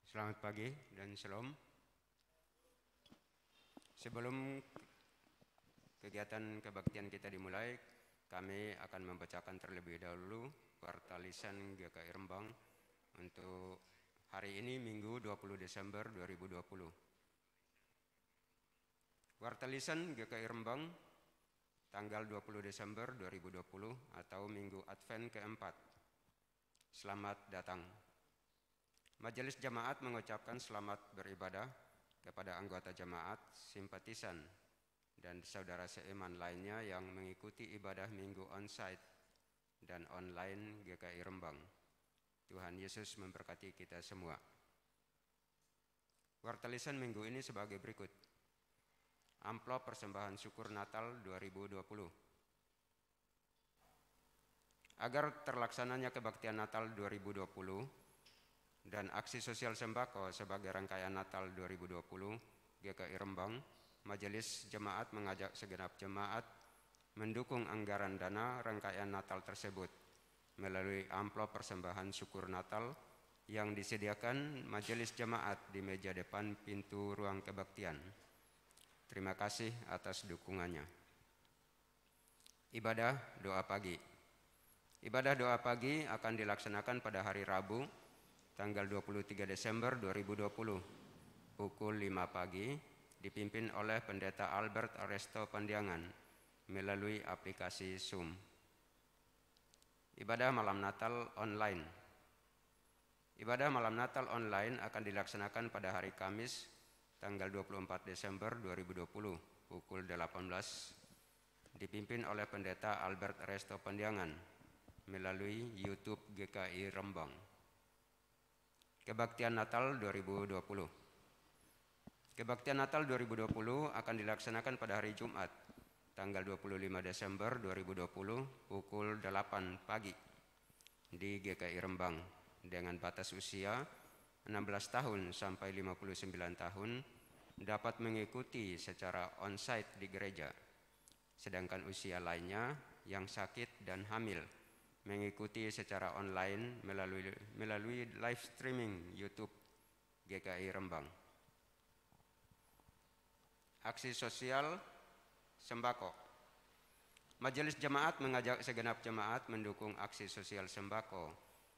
Selamat pagi dan shalom. Sebelum kegiatan kebaktian kita dimulai, kami akan membacakan terlebih dahulu warta lisan GKI Rembang untuk hari ini Minggu 20 Desember 2020. Warta lisan GKI Rembang tanggal 20 Desember 2020 atau Minggu Advent keempat. Selamat datang. Majelis Jemaat mengucapkan selamat beribadah kepada anggota jemaat, simpatisan, dan saudara seiman lainnya yang mengikuti ibadah minggu onsite dan online GKI Rembang. Tuhan Yesus memberkati kita semua. Warta lisan minggu ini sebagai berikut. Amplop persembahan syukur Natal 2020. Agar terlaksananya kebaktian Natal 2020 dan aksi sosial sembako sebagai rangkaian Natal 2020 GKI Rembang, Majelis Jemaat mengajak segenap jemaat mendukung anggaran dana rangkaian Natal tersebut melalui amplop persembahan syukur Natal yang disediakan Majelis Jemaat di meja depan pintu ruang kebaktian. Terima kasih atas dukungannya. Ibadah doa pagi. Ibadah doa pagi akan dilaksanakan pada hari Rabu tanggal 23 Desember 2020 pukul 5 pagi dipimpin oleh Pendeta Albert Aresto Pandiangan melalui aplikasi Zoom. Ibadah malam Natal online. Ibadah malam Natal online akan dilaksanakan pada hari Kamis tanggal 24 Desember 2020 pukul 18 dipimpin oleh Pendeta Albert Aresto Pandiangan melalui YouTube GKI Rembang. Kebaktian Natal 2020. Kebaktian Natal 2020 akan dilaksanakan pada hari Jumat, tanggal 25 Desember 2020, pukul 8 pagi di GKI Rembang dengan batas usia 16 tahun sampai 59 tahun dapat mengikuti secara onsite di gereja, sedangkan usia lainnya yang sakit dan hamil mengikuti secara online melalui live streaming YouTube GKI Rembang. Aksi sosial sembako. Majelis Jemaat mengajak segenap jemaat mendukung aksi sosial sembako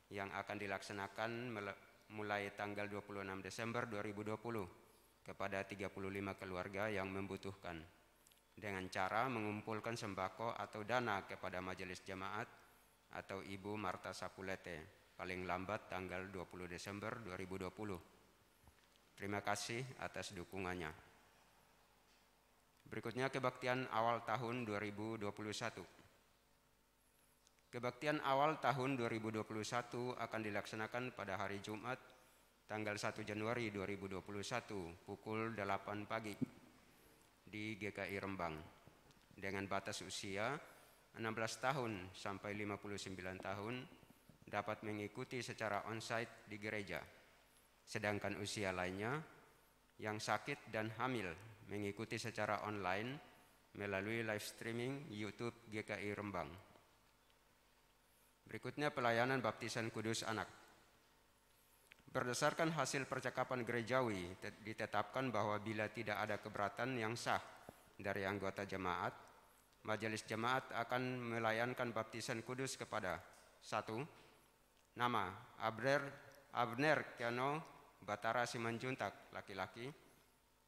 yang akan dilaksanakan mulai tanggal 26 Desember 2020 kepada 35 keluarga yang membutuhkan dengan cara mengumpulkan sembako atau dana kepada Majelis Jemaat atau Ibu Marta Sapulete paling lambat tanggal 20 Desember 2020. Terima kasih atas dukungannya. Berikutnya kebaktian awal tahun 2021. Kebaktian awal tahun 2021 akan dilaksanakan pada hari Jumat tanggal 1 Januari 2021 pukul 8 pagi di GKI Rembang dengan batas usia 16 tahun sampai 59 tahun dapat mengikuti secara onsite di gereja, sedangkan usia lainnya yang sakit dan hamil mengikuti secara online melalui live streaming YouTube GKI Rembang. Berikutnya pelayanan baptisan kudus anak. Berdasarkan hasil percakapan gerejawi ditetapkan bahwa bila tidak ada keberatan yang sah dari anggota jemaat, Majelis Jemaat akan melayankan baptisan kudus kepada 1. Nama Abner Kiano Batara Simanjuntak, laki-laki,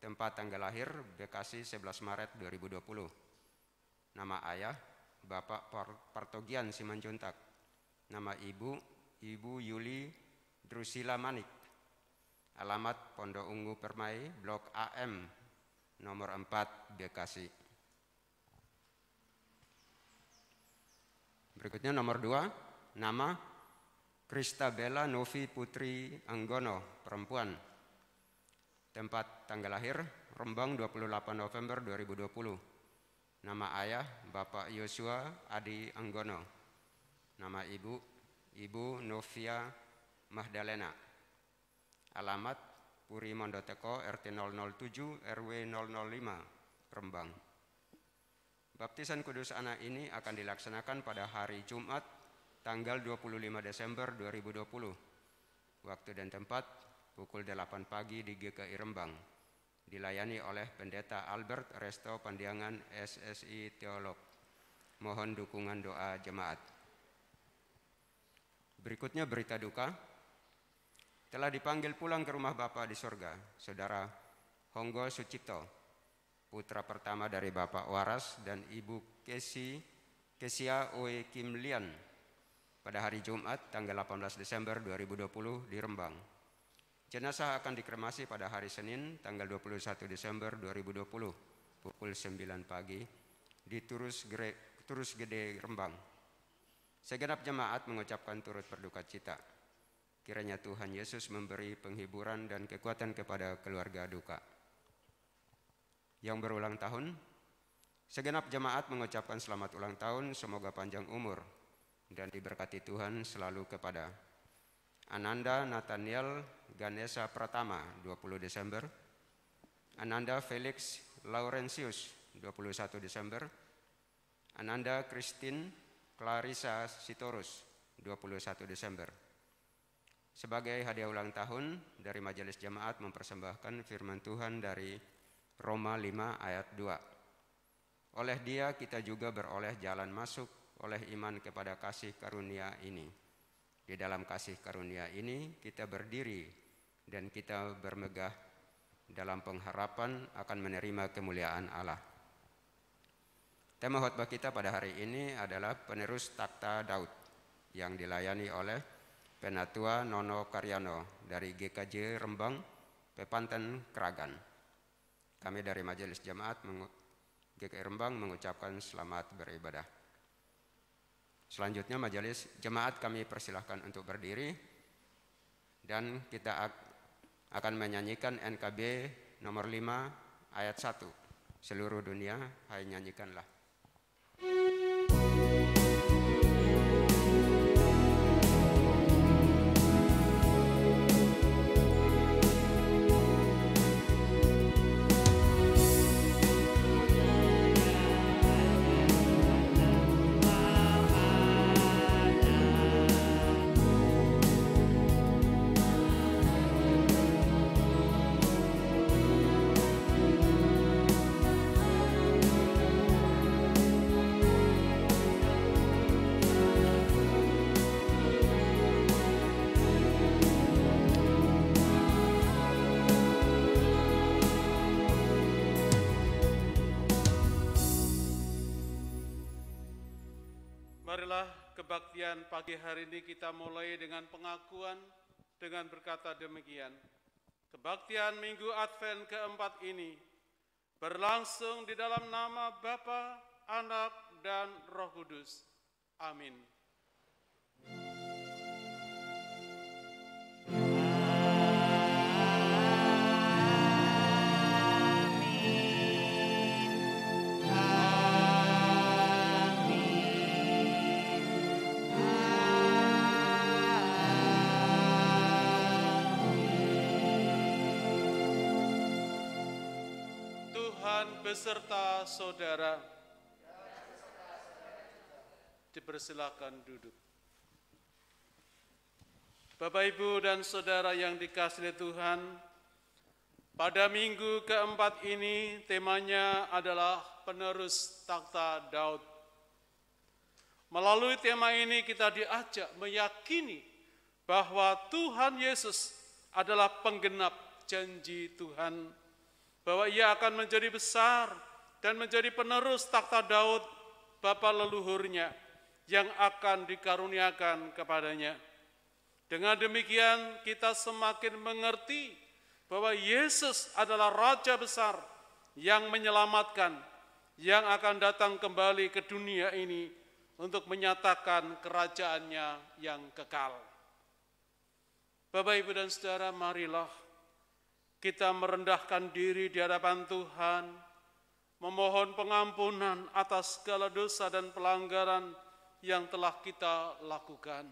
tempat tanggal lahir Bekasi 11 Maret 2020. Nama ayah Bapak Partogian Simanjuntak. Nama ibu Yuli Drusila Manik. Alamat Pondok Ungu Permai, Blok AM, nomor 4, Bekasi. Berikutnya nomor 2, nama Kristabella Novi Putri Anggono, perempuan. Tempat tanggal lahir Rembang 28 November 2020. Nama ayah Bapak Yosua Adi Anggono. Nama Ibu Novia Mahdalena. Alamat Puri Mondoteko RT 007 RW 005 Rembang. Baptisan kudus anak ini akan dilaksanakan pada hari Jumat tanggal 25 Desember 2020. Waktu dan tempat pukul 8 pagi di GKI Rembang, dilayani oleh Pendeta Albert Resto Pandiangan SSI Teolog. Mohon dukungan doa jemaat. Berikutnya berita duka. Telah dipanggil pulang ke rumah Bapa di sorga, Saudara Honggo Sucipto, putra pertama dari Bapak Waras dan Ibu Kesia Oe Kim Lian, pada hari Jumat tanggal 18 Desember 2020 di Rembang. Jenazah akan dikremasi pada hari Senin tanggal 21 Desember 2020 pukul 9 pagi di Turus Gede Rembang. Segenap jemaat mengucapkan turut berduka cita. Kiranya Tuhan Yesus memberi penghiburan dan kekuatan kepada keluarga duka. Yang berulang tahun, segenap jemaat mengucapkan selamat ulang tahun, semoga panjang umur dan diberkati Tuhan selalu kepada Ananda Nathaniel Ganesha Pratama 20 Desember, Ananda Felix Laurentius 21 Desember, Ananda Christine Clarissa Sitorus 21 Desember. Sebagai hadiah ulang tahun dari Majelis Jemaat mempersembahkan firman Tuhan dari Roma 5 ayat 2. Oleh Dia kita juga beroleh jalan masuk oleh iman kepada kasih karunia ini. Di dalam kasih karunia ini kita berdiri dan kita bermegah dalam pengharapan akan menerima kemuliaan Allah. Tema khotbah kita pada hari ini adalah penerus takhta Daud yang dilayani oleh Penatua Nono Karyano dari GKJ Rembang, Pepanten Kragan. Kami dari Majelis Jemaat GKI Rembang mengucapkan selamat beribadah. Selanjutnya Majelis Jemaat kami persilahkan untuk berdiri dan kita akan menyanyikan NKB nomor 5 ayat 1. Seluruh dunia, hai nyanyikanlah. Marilah kebaktian pagi hari ini kita mulai dengan pengakuan dengan berkata demikian. Kebaktian Minggu Advent keempat ini berlangsung di dalam nama Bapa, Anak, dan Roh Kudus. Amin. Beserta saudara, dipersilakan duduk. Bapak, Ibu, dan saudara yang dikasihi Tuhan, pada minggu keempat ini temanya adalah penerus takhta Daud. Melalui tema ini kita diajak meyakini bahwa Tuhan Yesus adalah penggenap janji Tuhan, bahwa Ia akan menjadi besar dan menjadi penerus takhta Daud, bapa leluhurnya, yang akan dikaruniakan kepadanya. Dengan demikian kita semakin mengerti bahwa Yesus adalah Raja besar yang menyelamatkan, yang akan datang kembali ke dunia ini untuk menyatakan kerajaannya yang kekal. Bapak, Ibu, dan saudara, marilah kita merendahkan diri di hadapan Tuhan, memohon pengampunan atas segala dosa dan pelanggaran yang telah kita lakukan.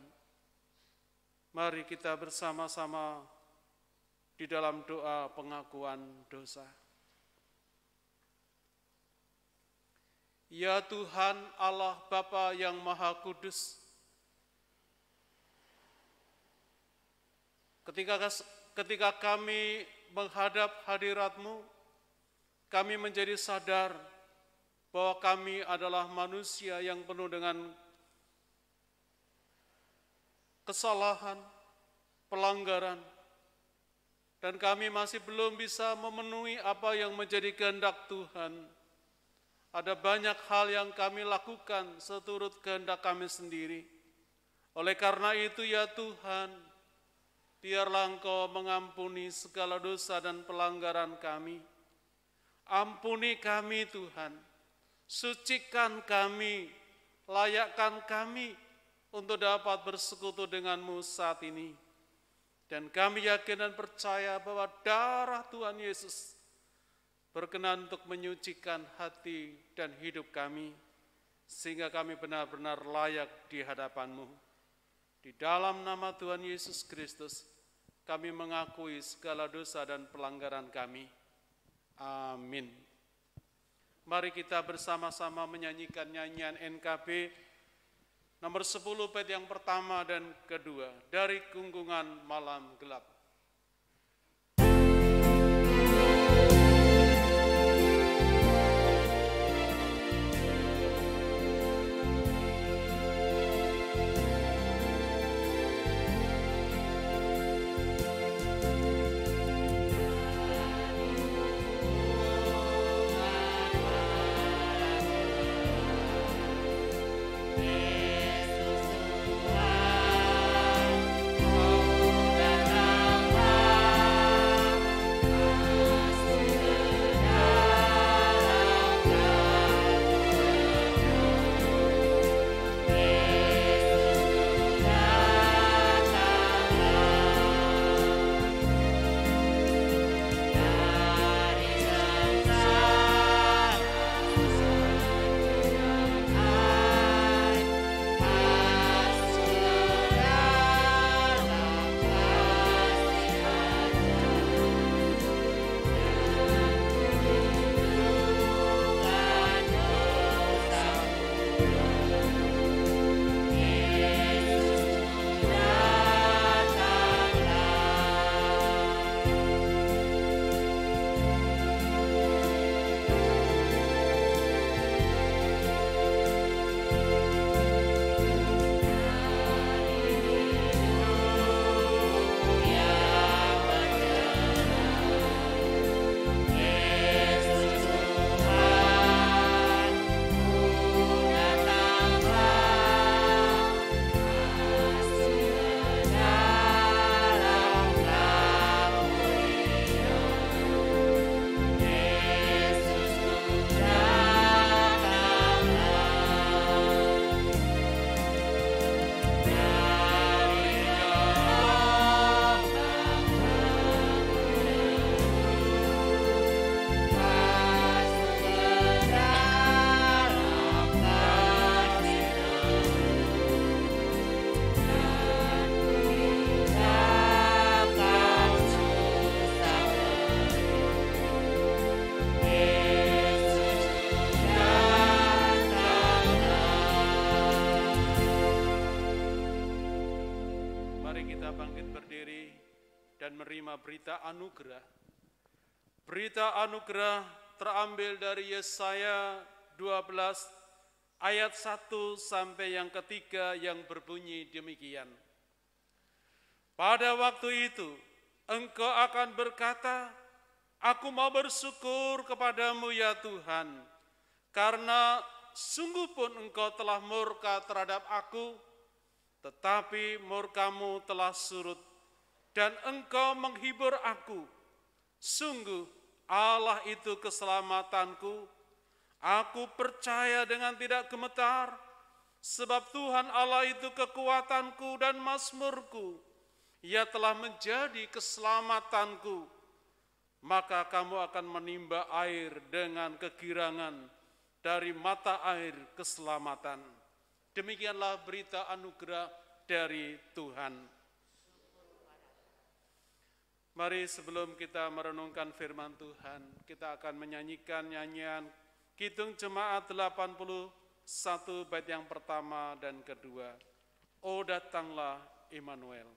Mari kita bersama-sama di dalam doa pengakuan dosa. Ya Tuhan Allah Bapa yang Maha Kudus, ketika ketika kami menghadap hadirat-Mu, kami menjadi sadar bahwa kami adalah manusia yang penuh dengan kesalahan, pelanggaran, dan kami masih belum bisa memenuhi apa yang menjadi kehendak Tuhan. Ada banyak hal yang kami lakukan seturut kehendak kami sendiri. Oleh karena itu ya Tuhan, biarlah Engkau mengampuni segala dosa dan pelanggaran kami. Ampuni kami Tuhan, sucikan kami, layakkan kami untuk dapat bersekutu dengan-Mu saat ini. Dan kami yakin dan percaya bahwa darah Tuhan Yesus berkenan untuk menyucikan hati dan hidup kami, sehingga kami benar-benar layak di hadapan-Mu. Di dalam nama Tuhan Yesus Kristus, kami mengakui segala dosa dan pelanggaran kami. Amin. Mari kita bersama-sama menyanyikan nyanyian NKB nomor 10 bait yang pertama dan kedua, Dari Gunggungan Malam Gelap. Berita anugerah. Berita anugerah terambil dari Yesaya 12 ayat 1 sampai yang ketiga yang berbunyi demikian. Pada waktu itu engkau akan berkata, aku mau bersyukur kepadamu ya Tuhan, karena sungguh pun engkau telah murka terhadap aku, tetapi murkamu telah surut, dan engkau menghibur aku. Sungguh Allah itu keselamatanku. Aku percaya dengan tidak gemetar, sebab Tuhan Allah itu kekuatanku dan mazmurku. Ia telah menjadi keselamatanku. Maka kamu akan menimba air dengan kegirangan dari mata air keselamatan. Demikianlah berita anugerah dari Tuhan. Mari sebelum kita merenungkan firman Tuhan, kita akan menyanyikan nyanyian Kidung Jemaat 81 bait yang pertama dan kedua. O datanglah Immanuel.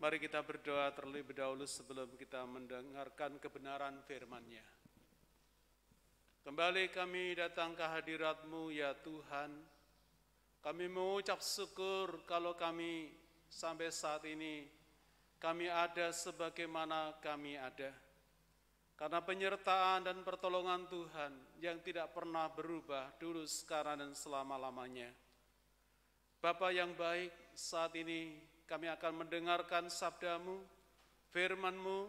Mari kita berdoa terlebih dahulu sebelum kita mendengarkan kebenaran firman-Nya. Kembali kami datang ke hadirat-Mu ya Tuhan. Kami mengucap syukur kalau kami sampai saat ini kami ada sebagaimana kami ada. Karena penyertaan dan pertolongan Tuhan yang tidak pernah berubah dulu, sekarang, dan selama-lamanya. Bapa yang baik, saat ini kami akan mendengarkan sabda-Mu, firman-Mu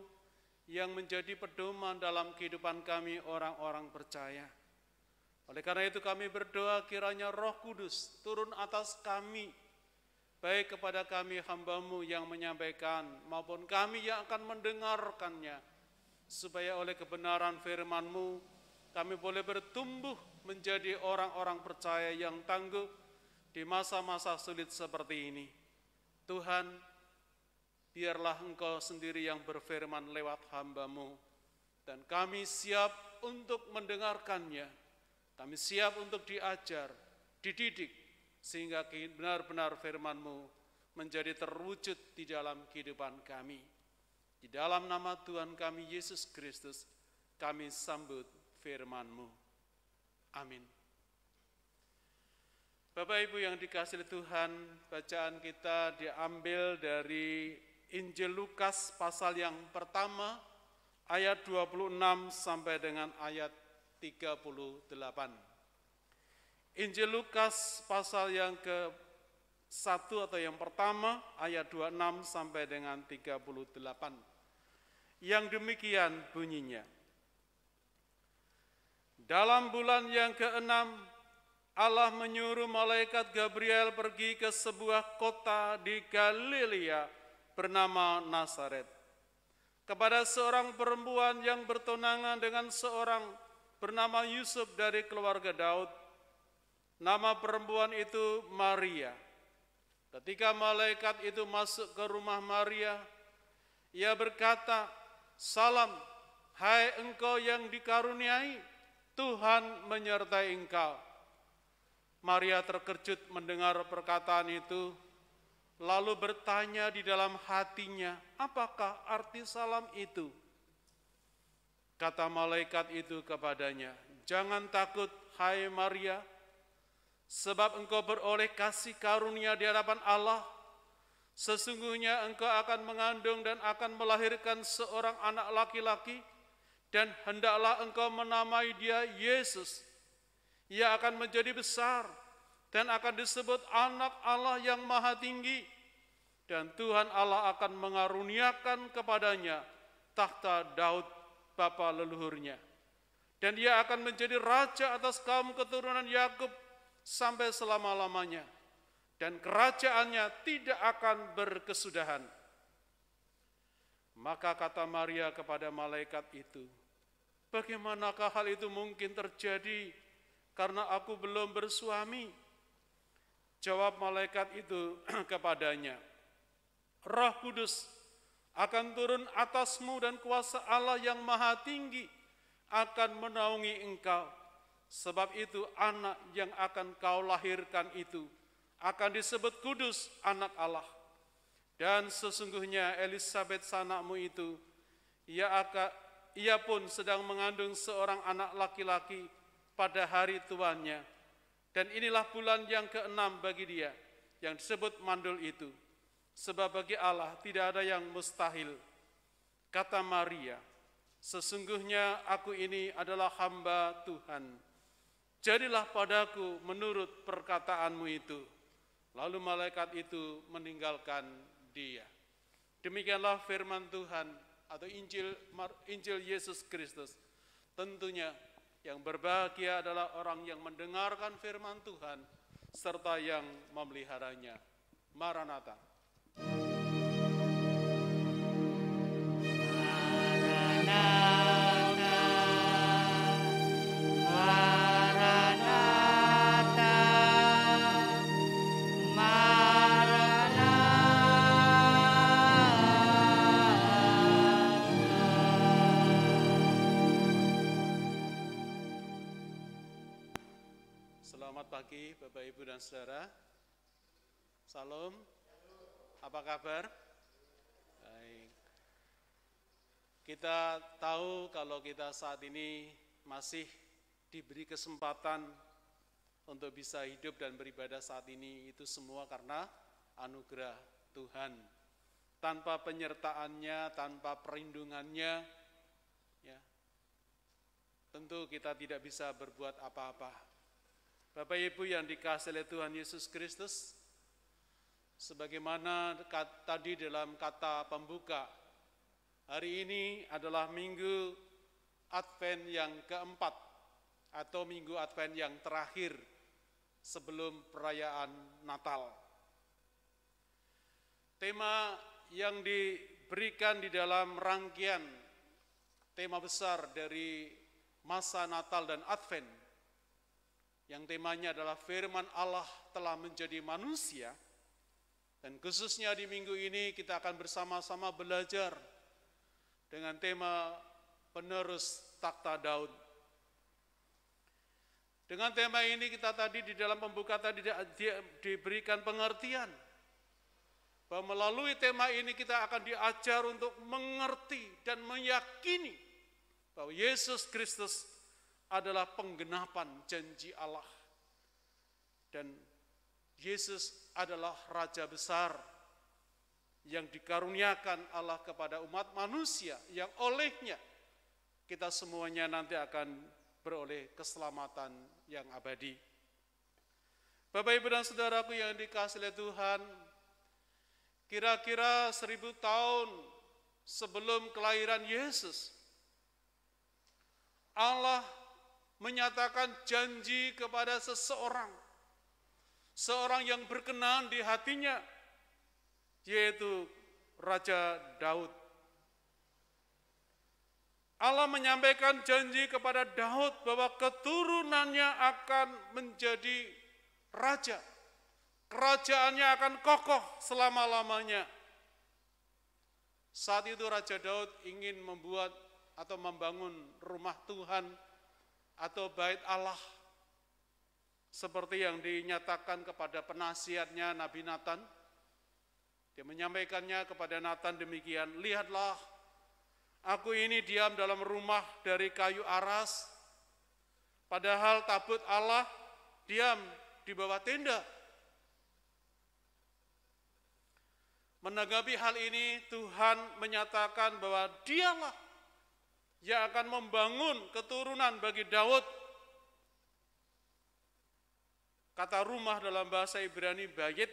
yang menjadi pedoman dalam kehidupan kami orang-orang percaya. Oleh karena itu kami berdoa kiranya Roh Kudus turun atas kami, baik kepada kami hamba-Mu yang menyampaikan maupun kami yang akan mendengarkannya, supaya oleh kebenaran firman-Mu kami boleh bertumbuh menjadi orang-orang percaya yang tangguh di masa-masa sulit seperti ini. Tuhan, biarlah Engkau sendiri yang berfirman lewat hamba-Mu, dan kami siap untuk mendengarkannya. Kami siap untuk diajar, dididik, sehingga benar-benar firman-Mu menjadi terwujud di dalam kehidupan kami. Di dalam nama Tuhan kami Yesus Kristus, kami sambut firman-Mu. Amin. Bapak Ibu yang dikasihi Tuhan, bacaan kita diambil dari Injil Lukas pasal yang pertama, ayat 26 sampai dengan ayat 38. Injil Lukas pasal yang ke-1 atau yang pertama, ayat 26 sampai dengan 38. Yang demikian bunyinya. Dalam bulan yang ke-6, Allah menyuruh malaikat Gabriel pergi ke sebuah kota di Galilea bernama Nazaret, kepada seorang perempuan yang bertunangan dengan seorang bernama Yusuf dari keluarga Daud. Nama perempuan itu Maria. Ketika malaikat itu masuk ke rumah Maria, ia berkata, "Salam, hai engkau yang dikaruniai, Tuhan menyertai engkau." Maria terkejut mendengar perkataan itu, lalu bertanya di dalam hatinya, apakah arti salam itu? Kata malaikat itu kepadanya, "Jangan takut, hai Maria, sebab engkau beroleh kasih karunia di hadapan Allah. Sesungguhnya engkau akan mengandung dan akan melahirkan seorang anak laki-laki, dan hendaklah engkau menamai dia Yesus. Ia akan menjadi besar dan akan disebut anak Allah yang maha tinggi. Dan Tuhan Allah akan mengaruniakan kepadanya takhta Daud bapa leluhurnya. Dan ia akan menjadi raja atas kaum keturunan Yakub sampai selama-lamanya. Dan kerajaannya tidak akan berkesudahan." Maka kata Maria kepada malaikat itu, "Bagaimanakah hal itu mungkin terjadi? Karena aku belum bersuami." Jawab malaikat itu kepadanya, "Roh Kudus akan turun atasmu dan kuasa Allah yang maha tinggi akan menaungi engkau. Sebab itu anak yang akan kau lahirkan itu akan disebut kudus, anak Allah. Dan sesungguhnya Elisabet sanakmu itu, ia pun sedang mengandung seorang anak laki-laki pada hari tuannya. Dan inilah bulan yang ke-6 bagi dia, yang disebut mandul itu. Sebab bagi Allah tidak ada yang mustahil." Kata Maria, "Sesungguhnya aku ini adalah hamba Tuhan. Jadilah padaku menurut perkataanmu itu." Lalu malaikat itu meninggalkan dia. Demikianlah firman Tuhan atau Injil Yesus Kristus. Tentunya yang berbahagia adalah orang yang mendengarkan firman Tuhan serta yang memeliharanya. Maranatha. Selamat pagi Bapak Ibu dan Saudara. Salam. Apa kabar? Kita tahu kalau kita saat ini masih diberi kesempatan untuk bisa hidup dan beribadah saat ini, itu semua karena anugerah Tuhan. Tanpa penyertaannya, tanpa perlindungannya, ya, tentu kita tidak bisa berbuat apa-apa. Bapak Ibu yang dikasihi oleh Tuhan Yesus Kristus, sebagaimana tadi dalam kata pembuka, hari ini adalah minggu Advent yang keempat, atau minggu Advent yang terakhir sebelum perayaan Natal. Tema yang diberikan di dalam rangkaian tema besar dari masa Natal dan Advent, yang temanya adalah firman Allah telah menjadi manusia, dan khususnya di minggu ini kita akan bersama-sama belajar dengan tema penerus takhta Daud. Dengan tema ini kita tadi di dalam pembuka tadi diberikan pengertian bahwa melalui tema ini kita akan diajar untuk mengerti dan meyakini bahwa Yesus Kristus adalah penggenapan janji Allah, dan Yesus adalah Raja besar yang dikaruniakan Allah kepada umat manusia, yang olehnya kita semuanya nanti akan beroleh keselamatan yang abadi. Bapak, Ibu, dan saudaraku yang dikasihi oleh Tuhan, kira-kira 1000 tahun sebelum kelahiran Yesus, Allah menyatakan janji kepada seseorang yang berkenan di hatinya, yaitu Raja Daud. Allah menyampaikan janji kepada Daud bahwa keturunannya akan menjadi raja. Kerajaannya akan kokoh selama-lamanya. Saat itu Raja Daud ingin membuat atau membangun rumah Tuhan atau bait Allah, seperti yang dinyatakan kepada penasihatnya Nabi Nathan. Dia menyampaikannya kepada Nathan demikian, lihatlah, aku ini diam dalam rumah dari kayu aras, padahal tabut Allah diam di bawah tenda. Menanggapi hal ini, Tuhan menyatakan bahwa Dialah yang akan membangun keturunan bagi Daud. Kata rumah dalam bahasa Ibrani bayit,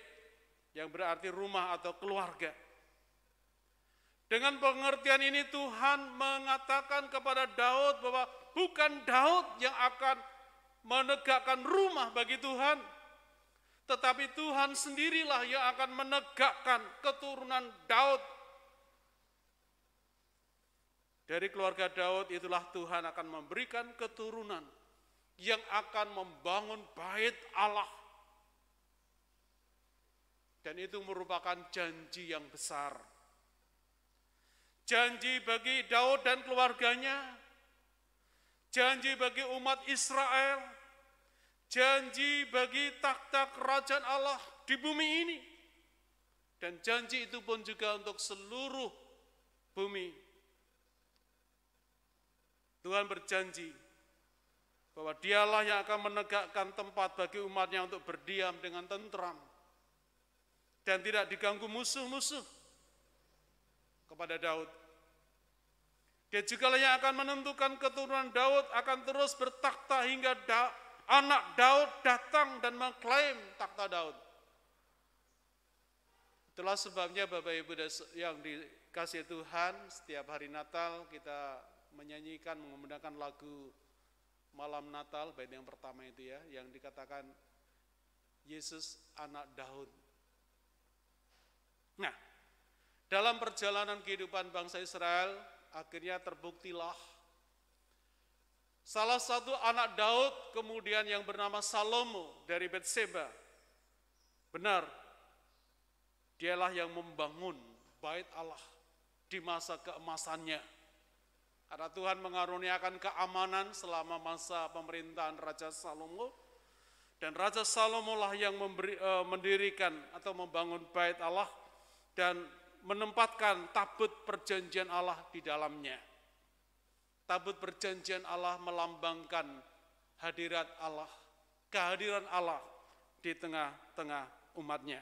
yang berarti rumah atau keluarga. Dengan pengertian ini Tuhan mengatakan kepada Daud bahwa bukan Daud yang akan menegakkan rumah bagi Tuhan, tetapi Tuhan sendirilah yang akan menegakkan keturunan Daud. Dari keluarga Daud itulah Tuhan akan memberikan keturunan yang akan membangun bait Allah. Dan itu merupakan janji yang besar. Janji bagi Daud dan keluarganya, janji bagi umat Israel, janji bagi takhta kerajaan Allah di bumi ini. Dan janji itu pun juga untuk seluruh bumi. Tuhan berjanji bahwa Dialah yang akan menegakkan tempat bagi umatnya untuk berdiam dengan tentram dan tidak diganggu musuh-musuh kepada Daud. Dia juga yang akan menentukan keturunan Daud akan terus bertakhta hingga anak Daud datang dan mengklaim takhta Daud. Itulah sebabnya Bapak Ibu yang dikasihi Tuhan, setiap hari Natal kita menyanyikan, menggunakan lagu Malam Natal, bait yang pertama itu ya, yang dikatakan Yesus anak Daud. Nah, dalam perjalanan kehidupan bangsa Israel, akhirnya terbuktilah salah satu anak Daud kemudian yang bernama Salomo dari Betseba. Benar, dialah yang membangun bait Allah di masa keemasannya. Karena Tuhan mengaruniakan keamanan selama masa pemerintahan Raja Salomo. Dan Raja Salomo lah yang mendirikan atau membangun bait Allah. Dan menempatkan tabut perjanjian Allah di dalamnya. Tabut perjanjian Allah melambangkan hadirat Allah, kehadiran Allah di tengah-tengah umatnya.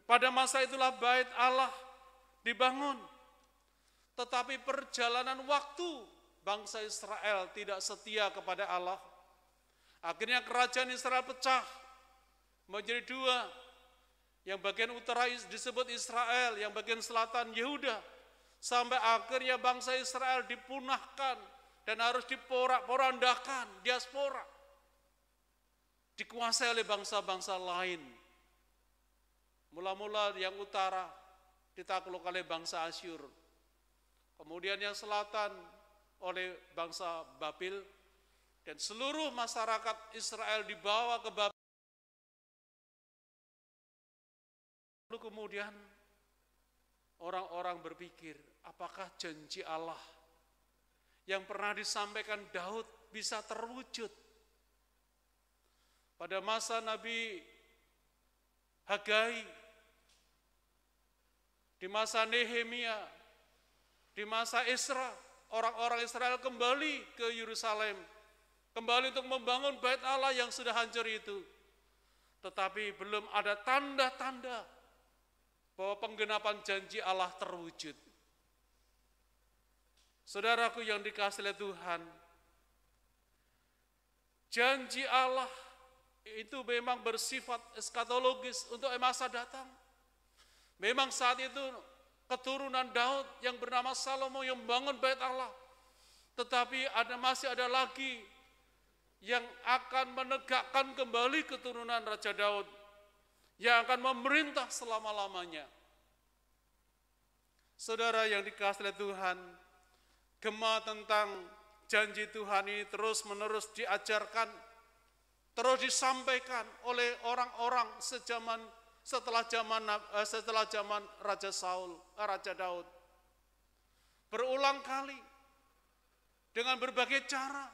Pada masa itulah bait Allah dibangun. Tetapi perjalanan waktu bangsa Israel tidak setia kepada Allah. Akhirnya kerajaan Israel pecah menjadi dua. Yang bagian utara disebut Israel, yang bagian selatan Yehuda. Sampai akhirnya bangsa Israel dipunahkan dan harus diporak-porandakan, diaspora. Dikuasai oleh bangsa-bangsa lain. Mula-mula yang utara ditakluk oleh bangsa Asyur. Kemudian yang selatan oleh bangsa Babil. Dan seluruh masyarakat Israel dibawa ke Babil. Lalu kemudian orang-orang berpikir, apakah janji Allah yang pernah disampaikan Daud bisa terwujud? Pada masa Nabi Hagai, di masa Nehemia, di masa Esra, orang-orang Israel kembali ke Yerusalem, kembali untuk membangun bait Allah yang sudah hancur itu. Tetapi belum ada tanda-tanda bahwa penggenapan janji Allah terwujud. Saudaraku yang dikasihi oleh Tuhan, janji Allah itu memang bersifat eskatologis untuk masa datang. Memang saat itu keturunan Daud yang bernama Salomo yang membangun bait Allah. Tetapi masih ada lagi yang akan menegakkan kembali keturunan Raja Daud, yang akan memerintah selama-lamanya. Saudara yang dikasihi oleh Tuhan, gema tentang janji Tuhan ini terus-menerus diajarkan, terus disampaikan oleh orang-orang setelah zaman Raja Daud. Berulang kali dengan berbagai cara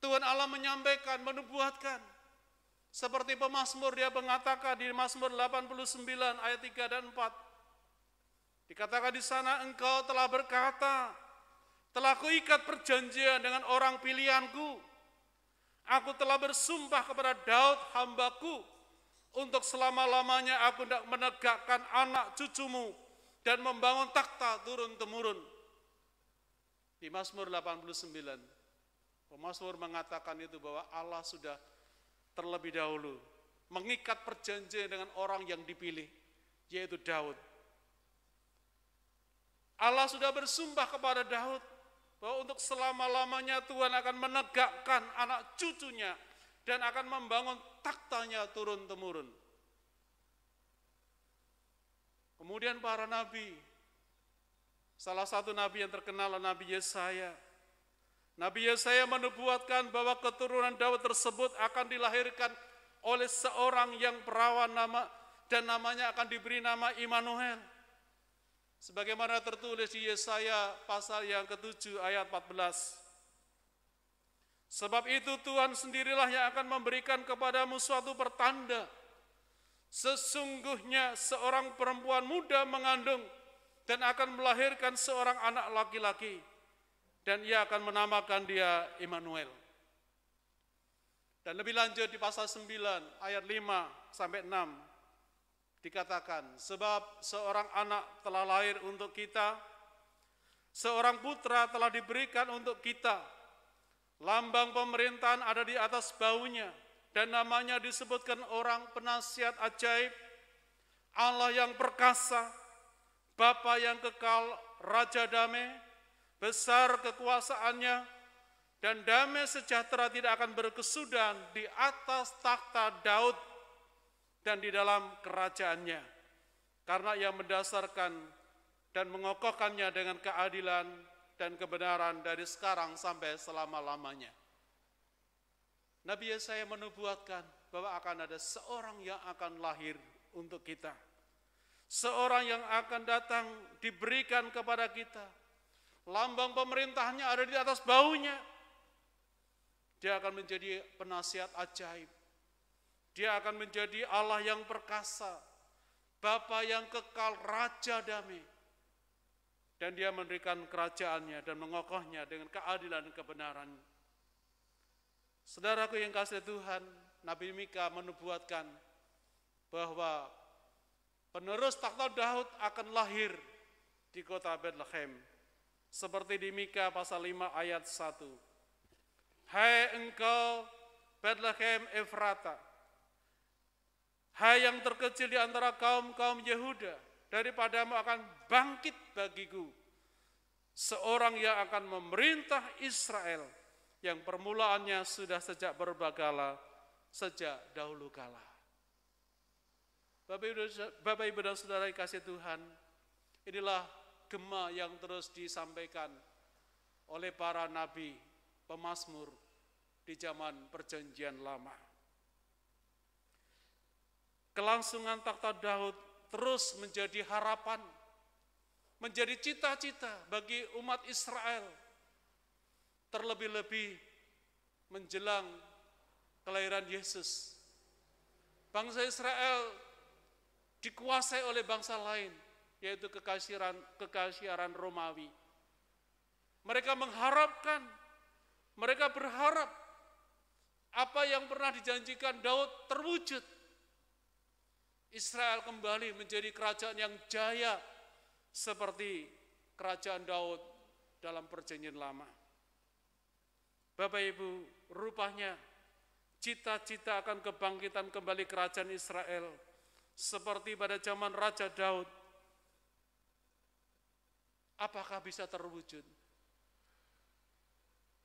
Tuhan Allah menyampaikan, menubuatkan. Seperti pemazmur dia mengatakan di Mazmur 89 ayat 3 dan 4. Dikatakan di sana, engkau telah berkata, telah kuikat perjanjian dengan orang pilihanku. Aku telah bersumpah kepada Daud hambaku, untuk selama-lamanya aku hendak menegakkan anak cucumu dan membangun takhta turun-temurun. Di Mazmur 89, pemazmur mengatakan itu bahwa Allah sudah terlebih dahulu mengikat perjanjian dengan orang yang dipilih, yaitu Daud. Allah sudah bersumpah kepada Daud bahwa untuk selama-lamanya Tuhan akan menegakkan anak cucunya dan akan membangun takhtanya turun-temurun. Kemudian para nabi, salah satu nabi yang terkenal adalah Nabi Yesaya. Nabi Yesaya menubuatkan bahwa keturunan Daud tersebut akan dilahirkan oleh seorang yang perawan dan namanya akan diberi nama Immanuel. Sebagaimana tertulis di Yesaya pasal yang ke-7 ayat 14. Sebab itu Tuhan sendirilah yang akan memberikan kepadamu suatu pertanda. Sesungguhnya seorang perempuan muda mengandung dan akan melahirkan seorang anak laki-laki. Dan ia akan menamakan dia Immanuel. Dan lebih lanjut di pasal 9 ayat 5 sampai 6 dikatakan, sebab seorang anak telah lahir untuk kita, seorang putra telah diberikan untuk kita, lambang pemerintahan ada di atas bahunya, dan namanya disebutkan orang penasihat ajaib, Allah yang perkasa, Bapa yang kekal, Raja damai. Besar kekuasaannya dan damai sejahtera tidak akan berkesudahan di atas takhta Daud dan di dalam kerajaannya. Karena ia mendasarkan dan mengokohkannya dengan keadilan dan kebenaran dari sekarang sampai selama-lamanya. Nabi Yesaya menubuatkan bahwa akan ada seorang yang akan lahir untuk kita. Seorang yang akan datang diberikan kepada kita. Lambang pemerintahnya ada di atas bahunya. Dia akan menjadi penasihat ajaib. Dia akan menjadi Allah yang perkasa. Bapa yang kekal, Raja damai. Dan dia mendirikan kerajaannya dan mengokohnya dengan keadilan dan kebenaran. Saudaraku yang kasih Tuhan, Nabi Mika menubuatkan bahwa penerus takhta Daud akan lahir di kota Bethlehem. Seperti di Mika pasal 5 ayat 1. Hai engkau Bethlehem Efrata, hai yang terkecil di antara kaum-kaum Yehuda, daripadamu akan bangkit bagiku seorang yang akan memerintah Israel, yang permulaannya sudah sejak berbagala, sejak dahulu kala. Bapak Ibu dan Saudara kasih Tuhan, inilah gema yang terus disampaikan oleh para nabi, pemazmur di zaman Perjanjian Lama. Kelangsungan takhta Daud terus menjadi harapan, menjadi cita-cita bagi umat Israel, terlebih-lebih menjelang kelahiran Yesus. Bangsa Israel dikuasai oleh bangsa lain, yaitu kekaisaran Romawi. Mereka mengharapkan, mereka berharap apa yang pernah dijanjikan Daud terwujud. Israel kembali menjadi kerajaan yang jaya seperti kerajaan Daud dalam Perjanjian Lama. Bapak Ibu, rupanya cita-cita akan kebangkitan kembali kerajaan Israel seperti pada zaman Raja Daud, apakah bisa terwujud?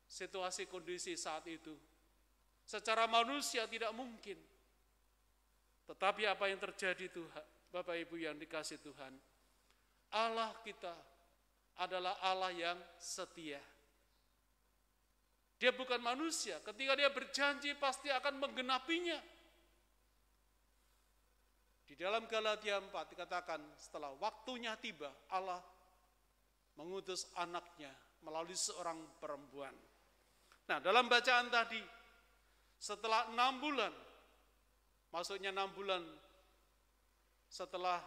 Situasi kondisi saat itu secara manusia tidak mungkin. Tetapi apa yang terjadi Tuhan, Bapak Ibu yang dikasih Tuhan, Allah kita adalah Allah yang setia. Dia bukan manusia, ketika dia berjanji pasti akan menggenapinya. Di dalam Galatia 4 dikatakan setelah waktunya tiba, Allah mengutus anaknya melalui seorang perempuan. Nah, dalam bacaan tadi, setelah 6 bulan, maksudnya 6 bulan setelah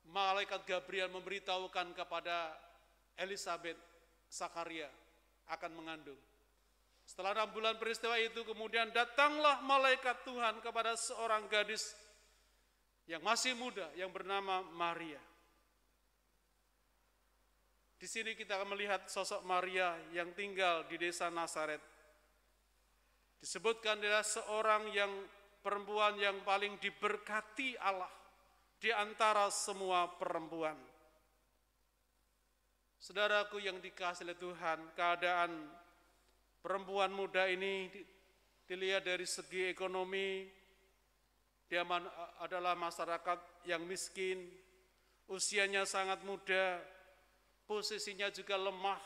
malaikat Gabriel memberitahukan kepada Elisabet, Zakaria akan mengandung. Setelah 6 bulan peristiwa itu, kemudian datanglah malaikat Tuhan kepada seorang gadis yang masih muda yang bernama Maria. Di sini kita akan melihat sosok Maria yang tinggal di desa Nazaret. Disebutkan adalah seorang yang perempuan yang paling diberkati Allah di antara semua perempuan. Saudaraku yang dikasihi oleh Tuhan, keadaan perempuan muda ini dilihat dari segi ekonomi, dia adalah masyarakat yang miskin, usianya sangat muda, posisinya juga lemah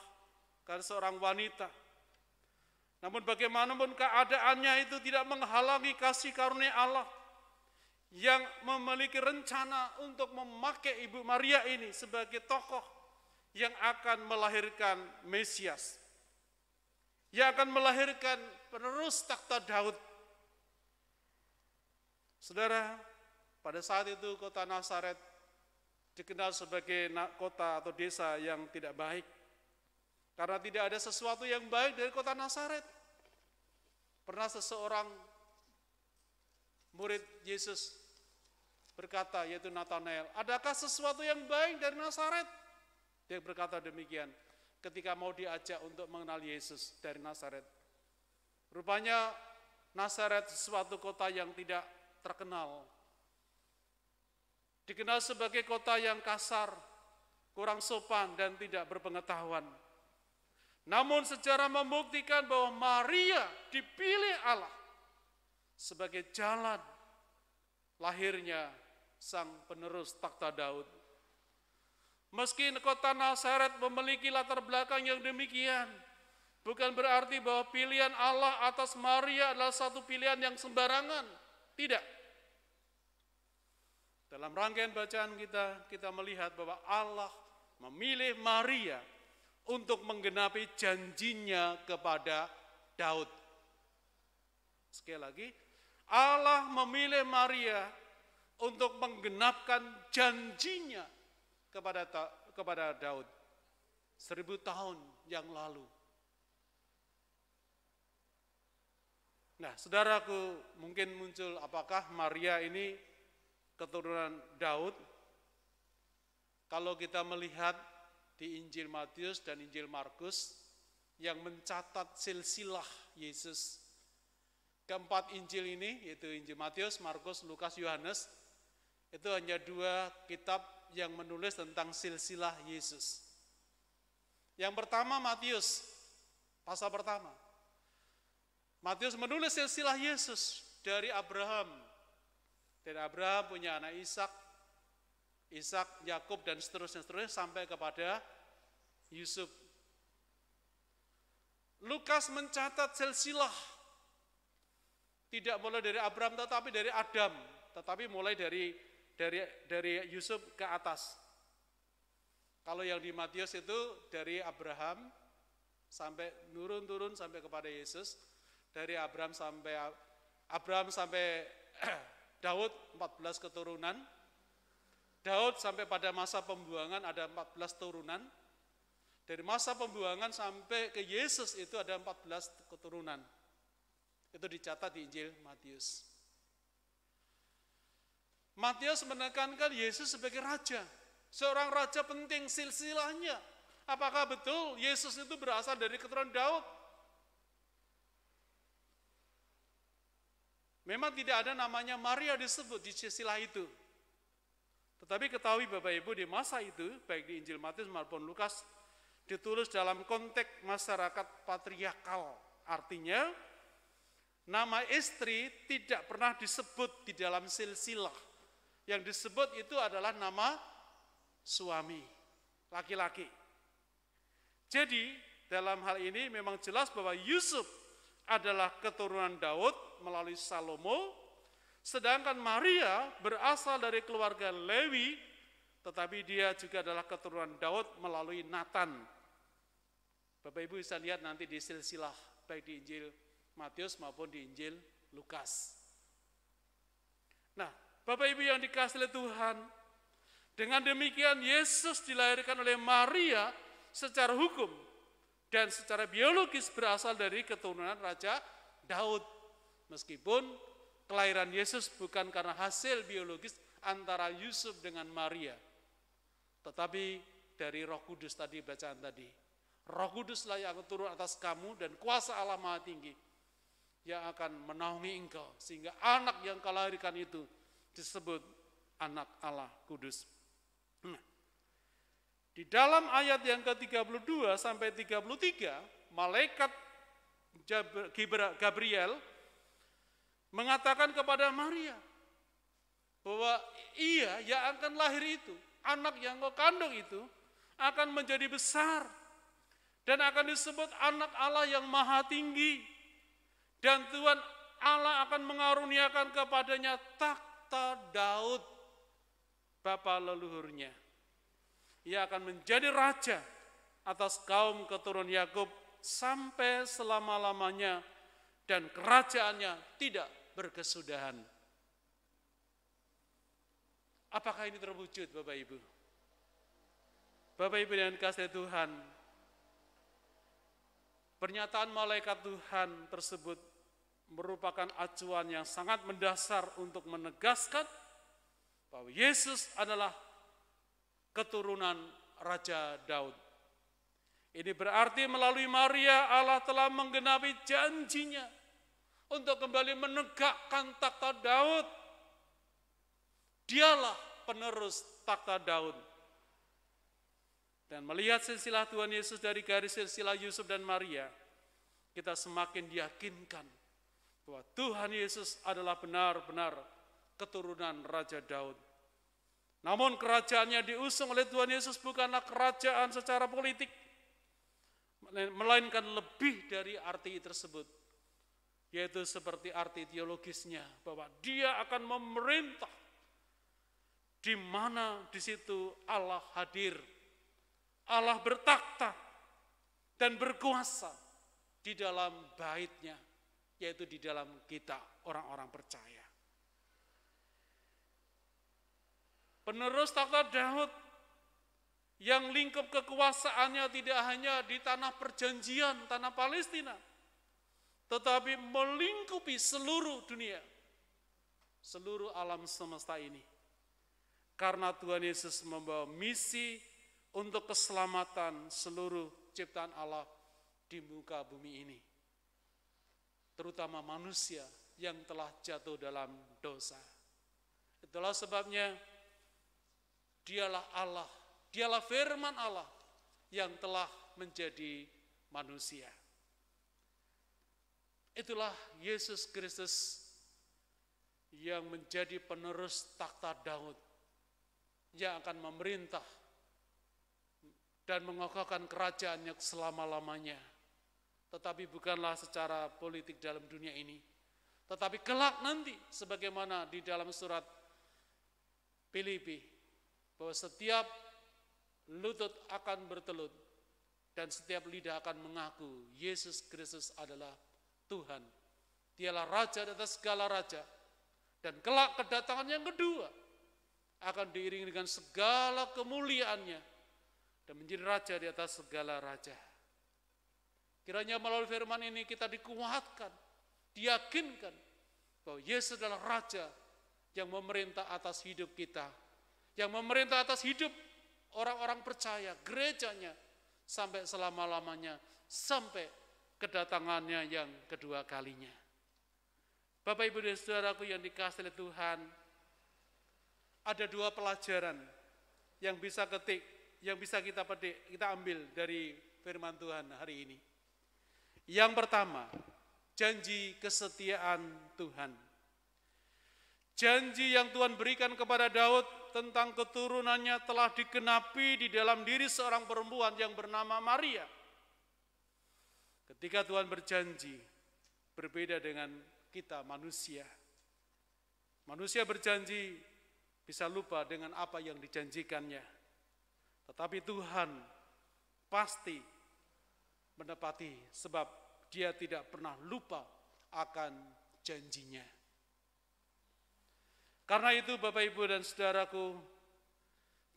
karena seorang wanita. Namun bagaimanapun keadaannya itu tidak menghalangi kasih karunia Allah yang memiliki rencana untuk memakai Ibu Maria ini sebagai tokoh yang akan melahirkan Mesias, yang akan melahirkan penerus takhta Daud. Saudara, pada saat itu kota Nazaret dikenal sebagai kota atau desa yang tidak baik. Karena tidak ada sesuatu yang baik dari kota Nazaret. Pernah seseorang murid Yesus berkata, yaitu Nathanael, adakah sesuatu yang baik dari Nazaret? Dia berkata demikian ketika mau diajak untuk mengenal Yesus dari Nazaret. Rupanya Nazaret suatu kota yang tidak terkenal. Dikenal sebagai kota yang kasar, kurang sopan dan tidak berpengetahuan. Namun sejarah membuktikan bahwa Maria dipilih Allah sebagai jalan lahirnya sang penerus takhta Daud. Meski kota Nazaret memiliki latar belakang yang demikian, bukan berarti bahwa pilihan Allah atas Maria adalah satu pilihan yang sembarangan. Tidak. Dalam rangkaian bacaan kita melihat bahwa Allah memilih Maria untuk menggenapi janjinya kepada Daud. Sekali lagi, Allah memilih Maria untuk menggenapkan janjinya kepada Daud 1000 tahun yang lalu. Nah, saudaraku, mungkin muncul, apakah Maria ini keturunan Daud? Kalau kita melihat di Injil Matius dan Injil Markus yang mencatat silsilah Yesus, keempat Injil ini, yaitu Injil Matius, Markus, Lukas, Yohanes, itu hanya 2 kitab yang menulis tentang silsilah Yesus. Yang pertama Matius, pasal pertama. Matius menulis silsilah Yesus dari Abraham. Dari Abraham punya anak Ishak, Yakub, dan seterusnya sampai kepada Yusuf. Lukas mencatat silsilah tidak mulai dari Abraham tetapi dari Adam, tetapi mulai dari Yusuf ke atas. Kalau yang di Matius itu dari Abraham sampai turun sampai kepada Yesus, dari Abraham sampai Daud 14 keturunan. Daud sampai pada masa pembuangan ada 14 turunan. Dari masa pembuangan sampai ke Yesus itu ada 14 keturunan. Itu dicatat di Injil Matius. Matius menekankan Yesus sebagai raja. Seorang raja penting silsilahnya. Apakah betul Yesus itu berasal dari keturunan Daud? Memang tidak ada namanya Maria disebut di silsilah itu. Tetapi ketahui Bapak Ibu, di masa itu, baik di Injil Matius maupun Lukas, ditulis dalam konteks masyarakat patriarkal. Artinya, nama istri tidak pernah disebut di dalam silsilah. Yang disebut itu adalah nama suami, laki-laki. Jadi, dalam hal ini memang jelas bahwa Yusuf adalah keturunan Daud melalui Salomo, sedangkan Maria berasal dari keluarga Lewi, tetapi dia juga adalah keturunan Daud melalui Nathan. Bapak Ibu bisa lihat nanti di silsilah, baik di Injil Matius maupun di Injil Lukas. Nah, Bapak Ibu yang dikasihi oleh Tuhan, dengan demikian Yesus dilahirkan oleh Maria secara hukum dan secara biologis berasal dari keturunan Raja Daud. Meskipun kelahiran Yesus bukan karena hasil biologis antara Yusuf dengan Maria, tetapi dari Roh Kudus tadi, bacaan tadi. Roh Kuduslah yang akan turun atas kamu dan kuasa Allah Maha Tinggi yang akan menaungi engkau, sehingga anak yang kau lahirkan itu disebut anak Allah Kudus. Nah, di dalam ayat yang ke-32 sampai 33, malaikat Gabriel mengatakan kepada Maria bahwa ia yang akan lahir itu, anak yang kau kandung itu akan menjadi besar dan akan disebut anak Allah yang Maha Tinggi, dan Tuhan Allah akan mengaruniakan kepadanya takhta Daud bapa leluhurnya. Ia akan menjadi raja atas kaum keturunan Yakub sampai selama-lamanya, dan kerajaannya tidak berkesudahan. Apakah ini terwujud, Bapak Ibu? Bapak Ibu yang dikasihi Tuhan, pernyataan malaikat Tuhan tersebut merupakan acuan yang sangat mendasar untuk menegaskan bahwa Yesus adalah keturunan Raja Daud. Ini berarti melalui Maria Allah telah menggenapi janjinya untuk kembali menegakkan takhta Daud. Dialah penerus takhta Daud. Dan melihat silsilah Tuhan Yesus dari garis silsilah Yusuf dan Maria, kita semakin diyakinkan bahwa Tuhan Yesus adalah benar-benar keturunan Raja Daud. Namun kerajaannya diusung oleh Tuhan Yesus bukanlah kerajaan secara politik, melainkan lebih dari arti tersebut, yaitu seperti arti teologisnya, bahwa dia akan memerintah di mana di situ Allah hadir, Allah bertakhta dan berkuasa di dalam baitnya, yaitu di dalam kita orang-orang percaya. penerus takhta Daud yang lingkup kekuasaannya tidak hanya di tanah perjanjian, tanah Palestina, tetapi melingkupi seluruh dunia, seluruh alam semesta ini. Karena Tuhan Yesus membawa misi untuk keselamatan seluruh ciptaan Allah di muka bumi ini, terutama manusia yang telah jatuh dalam dosa. Itulah sebabnya dialah Allah, dialah firman Allah yang telah menjadi manusia. Itulah Yesus Kristus yang menjadi penerus takhta Daud, yang akan memerintah dan mengokohkan kerajaannya selama-lamanya. Tetapi bukanlah secara politik dalam dunia ini, tetapi kelak nanti, sebagaimana di dalam surat Filipi, bahwa setiap lutut akan bertelut dan setiap lidah akan mengaku Yesus Kristus adalah Tuhan. Dialah Raja di atas segala raja. Dan kelak kedatangan yang kedua akan diiringi dengan segala kemuliaannya dan menjadi Raja di atas segala raja. Kiranya melalui firman ini kita dikuatkan, diyakinkan bahwa Yesus adalah Raja yang memerintah atas hidup kita, yang memerintah atas hidup orang-orang percaya, gerejanya, sampai selama-lamanya, sampai kedatangannya yang kedua kalinya. Bapak, Ibu, dan saudaraku yang dikasihi oleh Tuhan, ada dua pelajaran yang bisa kita petik, kita ambil dari firman Tuhan hari ini. Yang pertama, janji kesetiaan Tuhan. Janji yang Tuhan berikan kepada Daud tentang keturunannya telah digenapi di dalam diri seorang perempuan yang bernama Maria. Ketika Tuhan berjanji, berbeda dengan kita manusia. Manusia berjanji bisa lupa dengan apa yang dijanjikannya. Tetapi Tuhan pasti menepati, sebab Dia tidak pernah lupa akan janjinya. Karena itu Bapak, Ibu, dan saudaraku,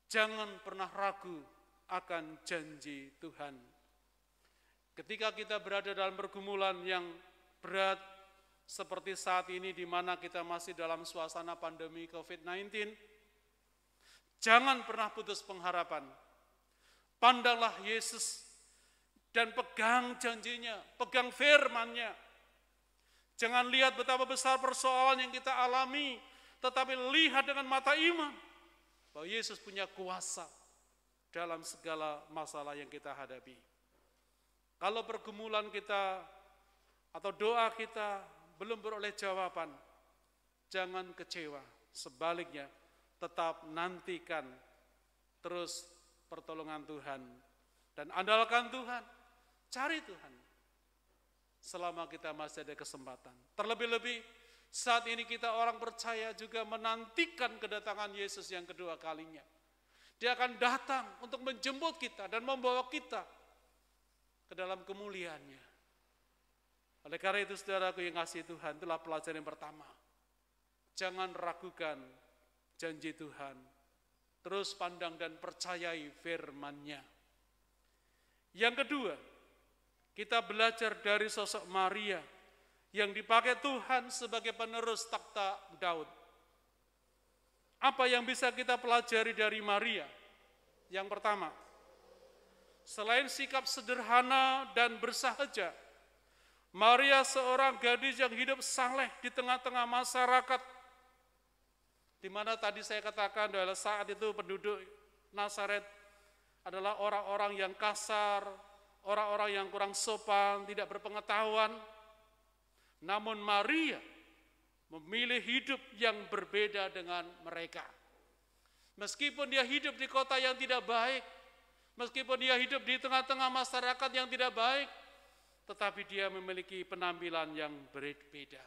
jangan pernah ragu akan janji Tuhan. Ketika kita berada dalam pergumulan yang berat seperti saat ini, di mana kita masih dalam suasana pandemi COVID-19, jangan pernah putus pengharapan. Pandanglah Yesus dan pegang janjinya, pegang firman-Nya. Jangan lihat betapa besar persoalan yang kita alami, tetapi lihat dengan mata iman bahwa Yesus punya kuasa dalam segala masalah yang kita hadapi. Kalau pergumulan kita atau doa kita belum beroleh jawaban, jangan kecewa. Sebaliknya, tetap nantikan terus pertolongan Tuhan dan andalkan Tuhan, cari Tuhan selama kita masih ada kesempatan. Terlebih-lebih saat ini kita orang percaya juga menantikan kedatangan Yesus yang kedua kalinya. Dia akan datang untuk menjemput kita dan membawa kita ke dalam kemuliaannya. Oleh karena itu, saudaraku yang kasih Tuhan, itulah pelajaran yang pertama. Jangan ragukan janji Tuhan. Terus pandang dan percayai firman-Nya. Yang kedua, kita belajar dari sosok Maria yang dipakai Tuhan sebagai penerus takhta Daud. Apa yang bisa kita pelajari dari Maria? Yang pertama, selain sikap sederhana dan bersahaja, Maria seorang gadis yang hidup saleh di tengah-tengah masyarakat, di mana tadi saya katakan adalah saat itu penduduk Nazaret adalah orang-orang yang kasar, orang-orang yang kurang sopan, tidak berpengetahuan. Namun Maria memilih hidup yang berbeda dengan mereka. Meskipun dia hidup di kota yang tidak baik, meskipun dia hidup di tengah-tengah masyarakat yang tidak baik, tetapi dia memiliki penampilan yang berbeda.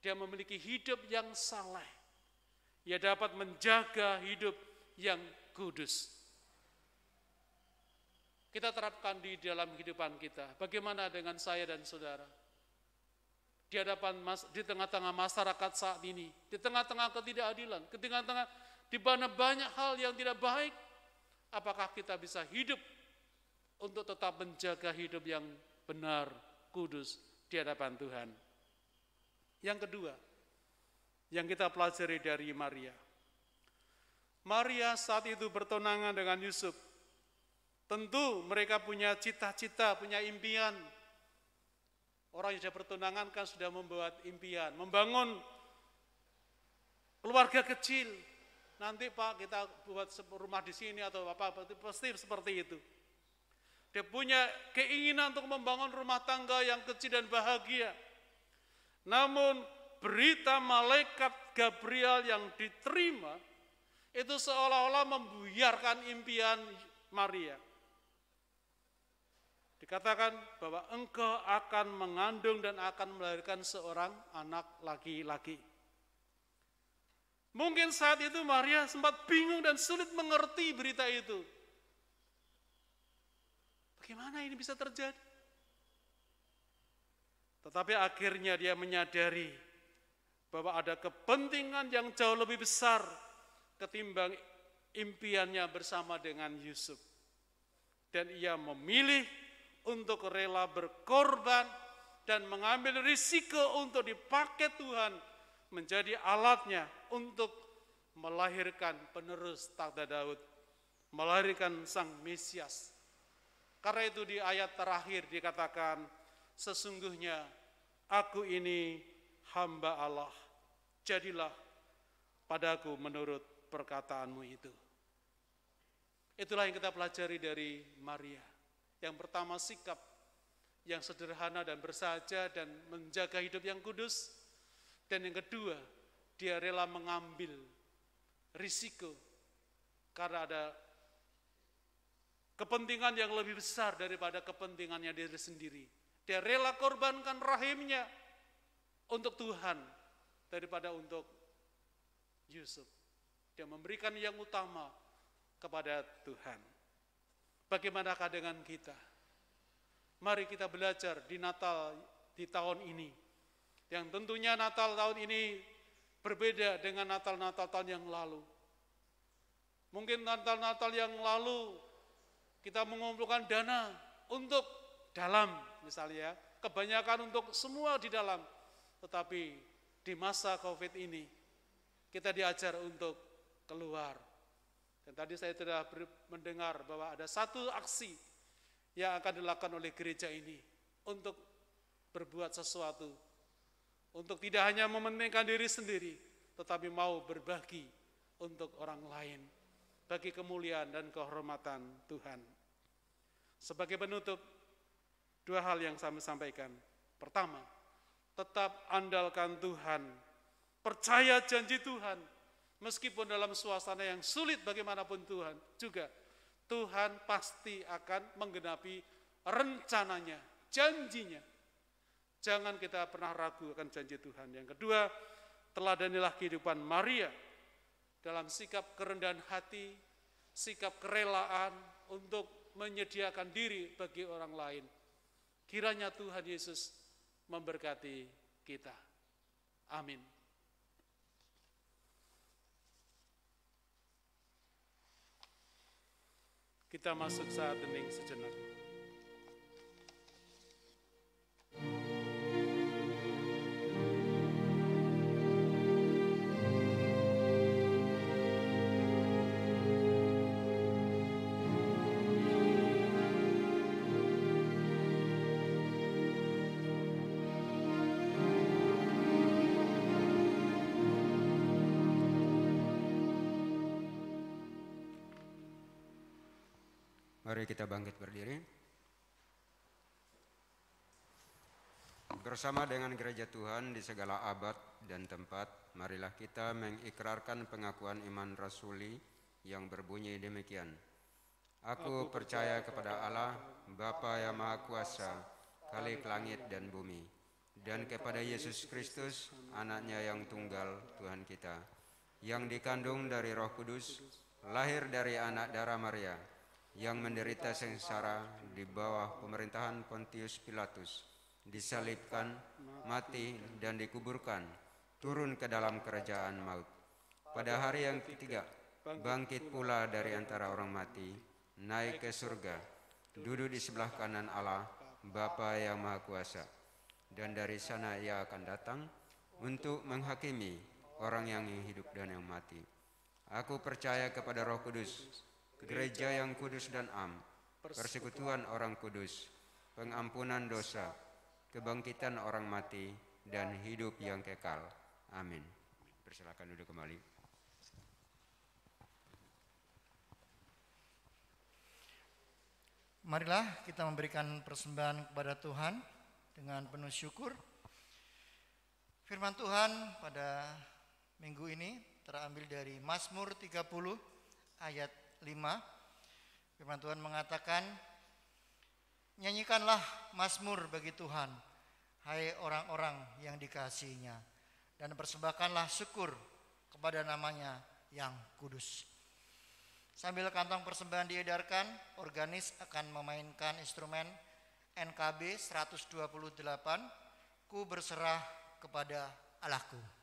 Dia memiliki hidup yang saleh. Ia dapat menjaga hidup yang kudus. Kita terapkan di dalam kehidupan kita. Bagaimana dengan saya dan saudara? Di tengah-tengah masyarakat saat ini, di tengah-tengah ketidakadilan, di tengah-tengah di mana banyak hal yang tidak baik, apakah kita bisa hidup untuk tetap menjaga hidup yang benar, kudus di hadapan Tuhan. Yang kedua, yang kita pelajari dari Maria. Maria saat itu bertunangan dengan Yusuf. Tentu mereka punya cita-cita, punya impian. Orang yang sudah bertunangan kan sudah membuat impian, membangun keluarga kecil. Nanti Pak kita buat rumah di sini atau apa, pasti seperti itu. Dia punya keinginan untuk membangun rumah tangga yang kecil dan bahagia. Namun berita malaikat Gabriel yang diterima itu seolah-olah membuyarkan impian Maria. Dikatakan bahwa engkau akan mengandung dan akan melahirkan seorang anak laki-laki. Mungkin saat itu Maria sempat bingung dan sulit mengerti berita itu. Bagaimana ini bisa terjadi? Tetapi akhirnya dia menyadari bahwa ada kepentingan yang jauh lebih besar ketimbang impiannya bersama dengan Yusuf. Dan ia memilih untuk rela berkorban dan mengambil risiko untuk dipakai Tuhan menjadi alatnya untuk melahirkan penerus takhta Daud, melahirkan sang Mesias. Karena itu di ayat terakhir dikatakan, sesungguhnya aku ini hamba Allah, jadilah padaku menurut perkataanmu itu. Itulah yang kita pelajari dari Maria. Yang pertama, sikap yang sederhana dan bersahaja dan menjaga hidup yang kudus. Dan yang kedua, dia rela mengambil risiko karena ada kepentingan yang lebih besar daripada kepentingannya diri sendiri. Dia rela korbankan rahimnya untuk Tuhan daripada untuk Yusuf. Dia memberikan yang utama kepada Tuhan. Bagaimanakah dengan kita? Mari kita belajar di Natal di tahun ini. Yang tentunya Natal tahun ini berbeda dengan Natal-Natal tahun yang lalu. Mungkin Natal-Natal yang lalu kita mengumpulkan dana untuk dalam misalnya, kebanyakan untuk semua di dalam. Tetapi di masa COVID ini kita diajar untuk keluar. Dan tadi saya sudah mendengar bahwa ada satu aksi yang akan dilakukan oleh gereja ini untuk berbuat sesuatu. Untuk tidak hanya mementingkan diri sendiri, tetapi mau berbagi untuk orang lain. Bagi kemuliaan dan kehormatan Tuhan. Sebagai penutup, dua hal yang saya sampaikan. Pertama, tetap andalkan Tuhan. Percaya janji Tuhan. Meskipun dalam suasana yang sulit bagaimanapun Tuhan juga, Tuhan pasti akan menggenapi rencananya, janjinya. Jangan kita pernah ragu akan janji Tuhan. Yang kedua, teladanilah kehidupan Maria dalam sikap kerendahan hati, sikap kerelaan untuk menyediakan diri bagi orang lain. Kiranya Tuhan Yesus memberkati kita. Amin. Kita masuk saat hening sejenak. Mari kita bangkit berdiri. Bersama dengan gereja Tuhan di segala abad dan tempat, marilah kita mengikrarkan pengakuan iman rasuli yang berbunyi demikian. Aku percaya kepada Allah, Bapa yang Maha Kuasa, Khalik langit dan bumi, dan kepada Yesus Kristus, anaknya yang tunggal, Tuhan kita, yang dikandung dari Roh Kudus, lahir dari anak darah Maria, yang menderita sengsara di bawah pemerintahan Pontius Pilatus, disalibkan, mati, dan dikuburkan, turun ke dalam kerajaan maut. Pada hari yang ketiga, bangkit pula dari antara orang mati, naik ke surga, duduk di sebelah kanan Allah, Bapa yang Maha Kuasa. Dan dari sana ia akan datang untuk menghakimi orang yang hidup dan yang mati. Aku percaya kepada Roh Kudus, gereja yang kudus dan am, persekutuan orang kudus, pengampunan dosa, kebangkitan orang mati, dan hidup yang kekal. Amin. Persilakan duduk kembali. Marilah kita memberikan persembahan kepada Tuhan dengan penuh syukur. Firman Tuhan pada minggu ini terambil dari Mazmur 30 ayat 5. Firman Tuhan mengatakan, nyanyikanlah mazmur bagi Tuhan, hai orang-orang yang dikasihinya, dan persembahkanlah syukur kepada namanya yang kudus. Sambil kantong persembahan diedarkan, organis akan memainkan instrumen NKB 128, Ku berserah kepada Allahku.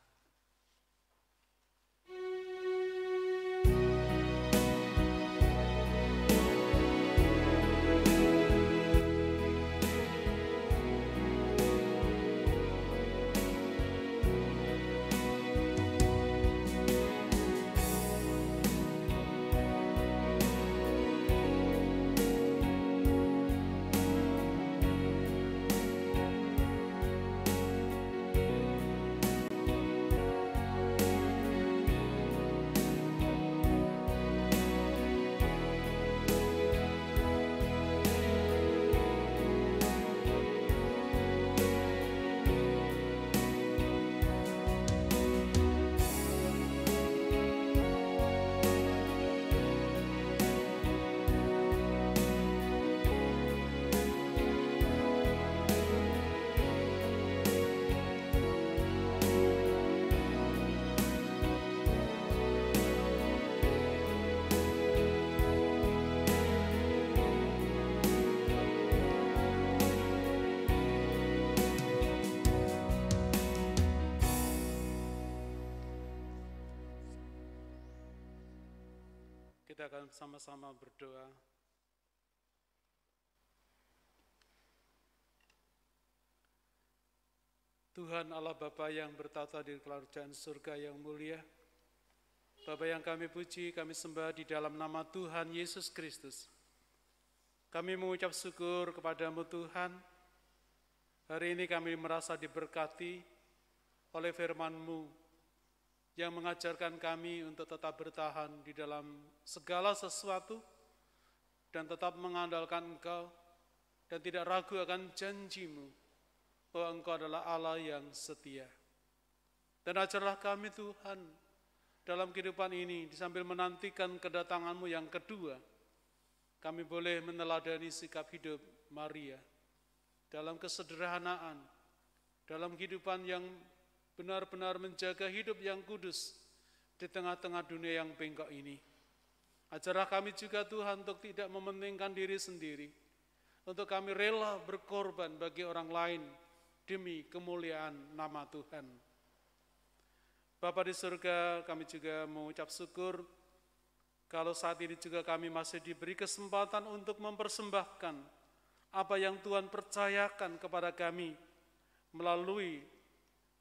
Kita akan sama-sama berdoa. Tuhan Allah Bapa yang bertata di kerajaan surga yang mulia, Bapa yang kami puji, kami sembah di dalam nama Tuhan Yesus Kristus. Kami mengucap syukur kepadamu Tuhan. Hari ini kami merasa diberkati oleh firman-Mu yang mengajarkan kami untuk tetap bertahan di dalam segala sesuatu dan tetap mengandalkan Engkau dan tidak ragu akan janji-Mu bahwa Engkau adalah Allah yang setia. Dan ajarlah kami Tuhan dalam kehidupan ini, sambil menantikan kedatangan-Mu yang kedua, kami boleh meneladani sikap hidup Maria dalam kesederhanaan, dalam kehidupan yang benar-benar menjaga hidup yang kudus di tengah-tengah dunia yang bengkok ini. Ajarlah kami juga Tuhan untuk tidak mementingkan diri sendiri, untuk kami rela berkorban bagi orang lain demi kemuliaan nama Tuhan. Bapa di surga, kami juga mengucap syukur kalau saat ini juga kami masih diberi kesempatan untuk mempersembahkan apa yang Tuhan percayakan kepada kami melalui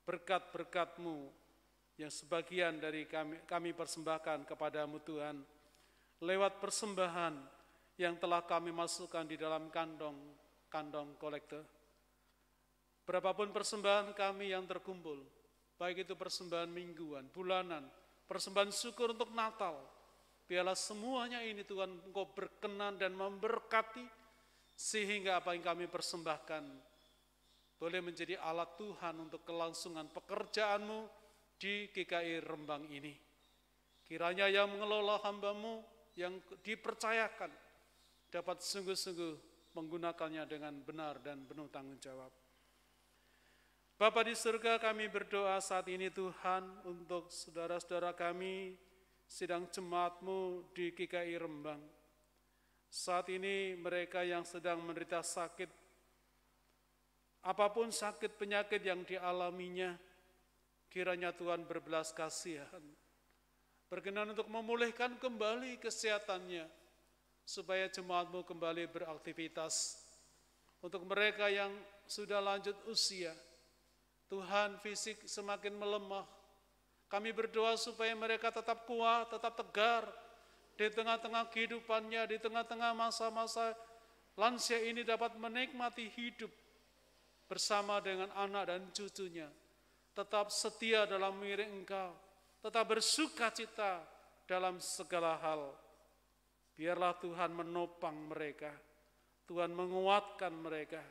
berkat-berkat-Mu yang sebagian dari kami persembahkan kepadamu Tuhan lewat persembahan yang telah kami masukkan di dalam kantong kolektor. Berapapun persembahan kami yang terkumpul, baik itu persembahan mingguan, bulanan, persembahan syukur untuk Natal, biarlah semuanya ini Tuhan Engkau berkenan dan memberkati, sehingga apa yang kami persembahkan boleh menjadi alat Tuhan untuk kelangsungan pekerjaan-Mu di GKI Rembang ini. Kiranya yang mengelola hamba-Mu yang dipercayakan dapat sungguh-sungguh menggunakannya dengan benar dan penuh tanggung jawab. Bapa di surga, kami berdoa saat ini Tuhan untuk saudara-saudara kami sidang jemaat-Mu di GKI Rembang. Saat ini mereka yang sedang menderita sakit, apapun sakit penyakit yang dialaminya, kiranya Tuhan berbelas kasihan. berkenan untuk memulihkan kembali kesehatannya, supaya jemaat-Mu kembali beraktivitas. Untuk mereka yang sudah lanjut usia, Tuhan, fisik semakin melemah, kami berdoa supaya mereka tetap kuat, tetap tegar, di tengah-tengah kehidupannya, di tengah-tengah masa-masa lansia ini dapat menikmati hidup bersama dengan anak dan cucunya, tetap setia dalam mengiring Engkau, tetap bersuka cita dalam segala hal. Biarlah Tuhan menopang mereka, Tuhan menguatkan mereka,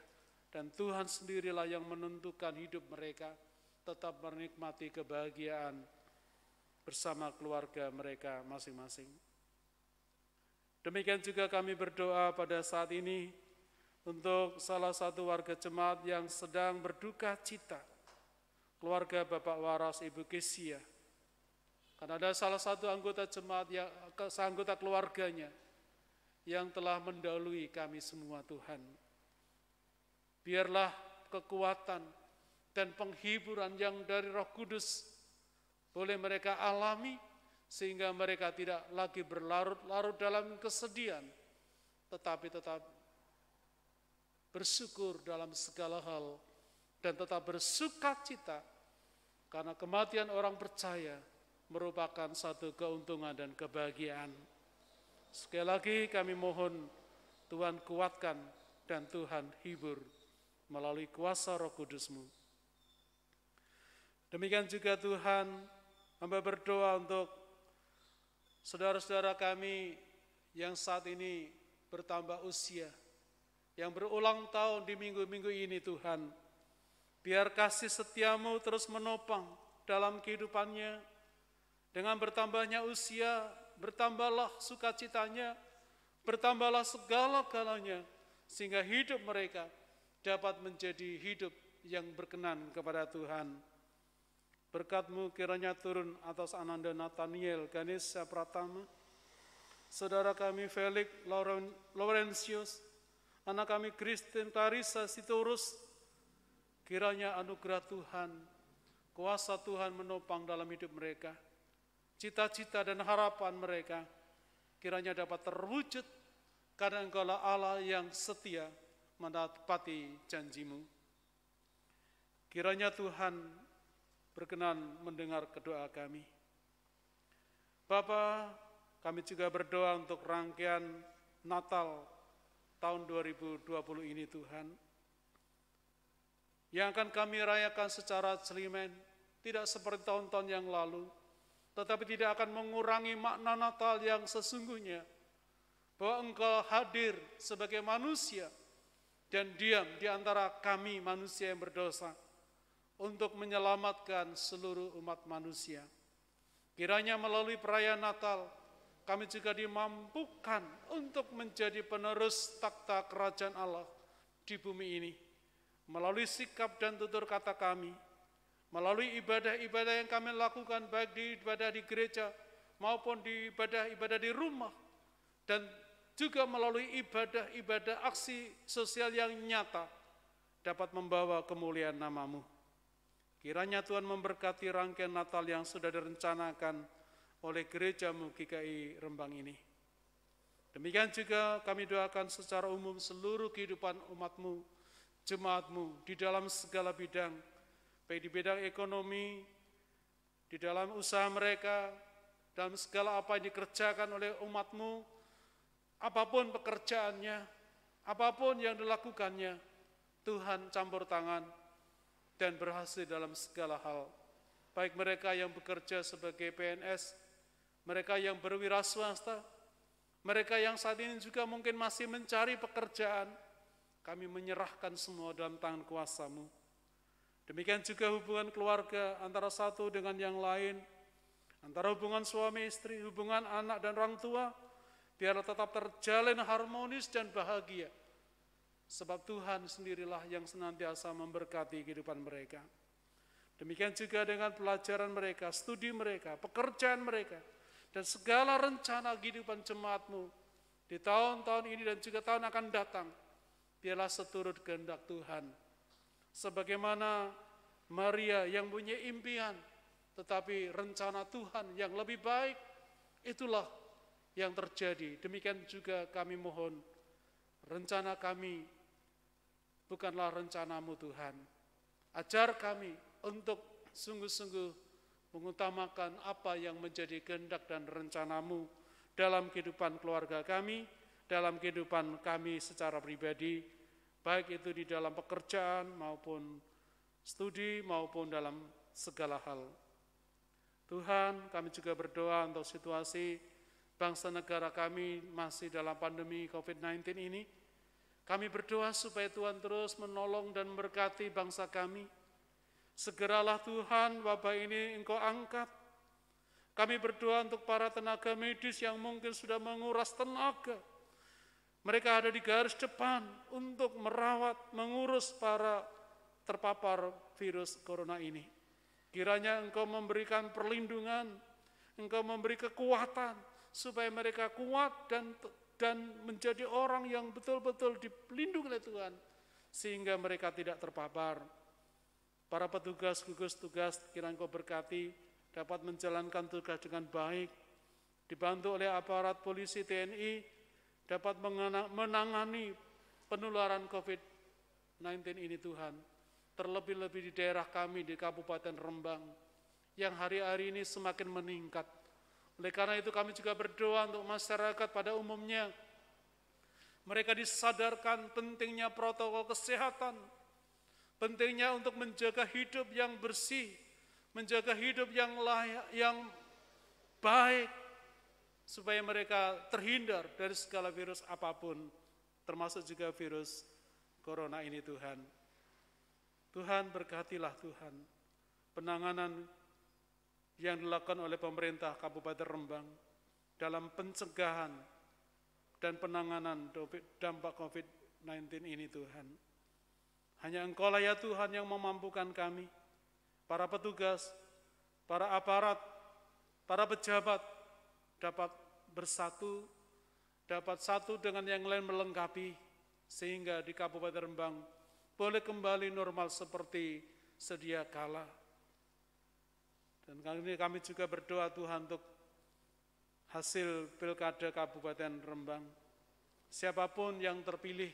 dan Tuhan sendirilah yang menentukan hidup mereka tetap menikmati kebahagiaan bersama keluarga mereka masing-masing. Demikian juga kami berdoa pada saat ini untuk salah satu warga jemaat yang sedang berduka cita, keluarga Bapak Waras Ibu Kesia. Karena ada salah satu anggota jemaat, anggota keluarganya yang telah mendahului kami semua, Tuhan. Biarlah kekuatan dan penghiburan yang dari Roh Kudus boleh mereka alami, sehingga mereka tidak lagi berlarut-larut dalam kesedihan, tetapi tetap bersyukur dalam segala hal dan tetap bersuka cita, karena kematian orang percaya merupakan satu keuntungan dan kebahagiaan. Sekali lagi kami mohon Tuhan kuatkan dan Tuhan hibur melalui kuasa Roh Kudus-Mu. Demikian juga Tuhan, hamba berdoa untuk saudara-saudara kami yang saat ini bertambah usia, yang berulang tahun di minggu-minggu ini, Tuhan. Biar kasih setia-Mu terus menopang dalam kehidupannya. Dengan bertambahnya usia, bertambahlah sukacitanya, bertambahlah segala-galanya, sehingga hidup mereka dapat menjadi hidup yang berkenan kepada Tuhan. Berkat-Mu kiranya turun atas Ananda Nathaniel Ganesha Pratama, saudara kami Felix Laurentius, anak kami Kristen Clarissa Sitorus. Kiranya anugerah Tuhan, kuasa Tuhan menopang dalam hidup mereka. Cita-cita dan harapan mereka kiranya dapat terwujud, karena Engkaulah Allah yang setia menepati janji-Mu. Kiranya Tuhan berkenan mendengar doa kami. Bapa, kami juga berdoa untuk rangkaian Natal tahun 2020 ini, Tuhan, yang akan kami rayakan secara celimen, tidak seperti tahun-tahun yang lalu, tetapi tidak akan mengurangi makna Natal yang sesungguhnya, bahwa Engkau hadir sebagai manusia dan diam di antara kami manusia yang berdosa untuk menyelamatkan seluruh umat manusia. Kiranya melalui perayaan Natal, kami juga dimampukan untuk menjadi penerus takhta kerajaan Allah di bumi ini, melalui sikap dan tutur kata kami, melalui ibadah-ibadah yang kami lakukan, baik di ibadah di gereja maupun di ibadah-ibadah di rumah, dan juga melalui ibadah-ibadah aksi sosial yang nyata dapat membawa kemuliaan nama-Mu. Kiranya Tuhan memberkati rangkaian Natal yang sudah direncanakan oleh gereja-Mu GKI Rembang ini. Demikian juga kami doakan secara umum seluruh kehidupan umat-Mu, jemaat-Mu di dalam segala bidang, baik di bidang ekonomi, di dalam usaha mereka, dalam segala apa yang dikerjakan oleh umat-Mu, apapun pekerjaannya, apapun yang dilakukannya, Tuhan campur tangan dan berhasil dalam segala hal. Baik mereka yang bekerja sebagai PNS, mereka yang berwira swasta, mereka yang saat ini juga mungkin masih mencari pekerjaan, kami menyerahkan semua dalam tangan kuasa-Mu. Demikian juga hubungan keluarga antara satu dengan yang lain, antara hubungan suami istri, hubungan anak dan orang tua, biarlah tetap terjalin harmonis dan bahagia. Sebab Tuhan sendirilah yang senantiasa memberkati kehidupan mereka. Demikian juga dengan pelajaran mereka, studi mereka, pekerjaan mereka, dan segala rencana kehidupan jemaat-Mu di tahun-tahun ini dan juga tahun akan datang. Biarlah seturut kehendak Tuhan. Sebagaimana Maria yang punya impian, tetapi rencana Tuhan yang lebih baik Itulah yang terjadi. Demikian juga kami mohon, rencana kami bukanlah rencana-Mu Tuhan. Ajar kami untuk sungguh-sungguh mengutamakan apa yang menjadi kehendak dan rencana-Mu dalam kehidupan keluarga kami, dalam kehidupan kami secara pribadi, baik itu di dalam pekerjaan maupun studi maupun dalam segala hal. Tuhan, kami juga berdoa untuk situasi bangsa negara kami masih dalam pandemi COVID-19 ini. Kami berdoa supaya Tuhan terus menolong dan memberkati bangsa kami. Segeralah Tuhan wabah ini Engkau angkat. Kami berdoa untuk para tenaga medis yang mungkin sudah menguras tenaga. Mereka ada di garis depan untuk merawat, mengurus para terpapar virus corona ini. Kiranya Engkau memberikan perlindungan, Engkau memberi kekuatan, supaya mereka kuat dan menjadi orang yang betul-betul dilindungi oleh Tuhan, sehingga mereka tidak terpapar. Para petugas gugus tugas kiranya Engkau berkati, dapat menjalankan tugas dengan baik, dibantu oleh aparat polisi TNI, dapat menangani penularan COVID-19 ini Tuhan. Terlebih-lebih di daerah kami di Kabupaten Rembang, yang hari-hari ini semakin meningkat. Oleh karena itu kami juga berdoa untuk masyarakat pada umumnya. Mereka disadarkan pentingnya protokol kesehatan, pentingnya untuk menjaga hidup yang bersih, menjaga hidup yang layak, yang baik, supaya mereka terhindar dari segala virus apapun, termasuk juga virus corona ini Tuhan. Tuhan, berkatilah Tuhan penanganan yang dilakukan oleh pemerintah Kabupaten Rembang dalam pencegahan dan penanganan dampak COVID-19 ini Tuhan. Hanya Engkau-lah ya Tuhan yang memampukan kami, para petugas, para aparat, para pejabat dapat bersatu, dapat satu dengan yang lain melengkapi, sehingga di Kabupaten Rembang boleh kembali normal seperti sedia kala. Dan kami juga berdoa Tuhan untuk hasil pilkada Kabupaten Rembang. Siapapun yang terpilih,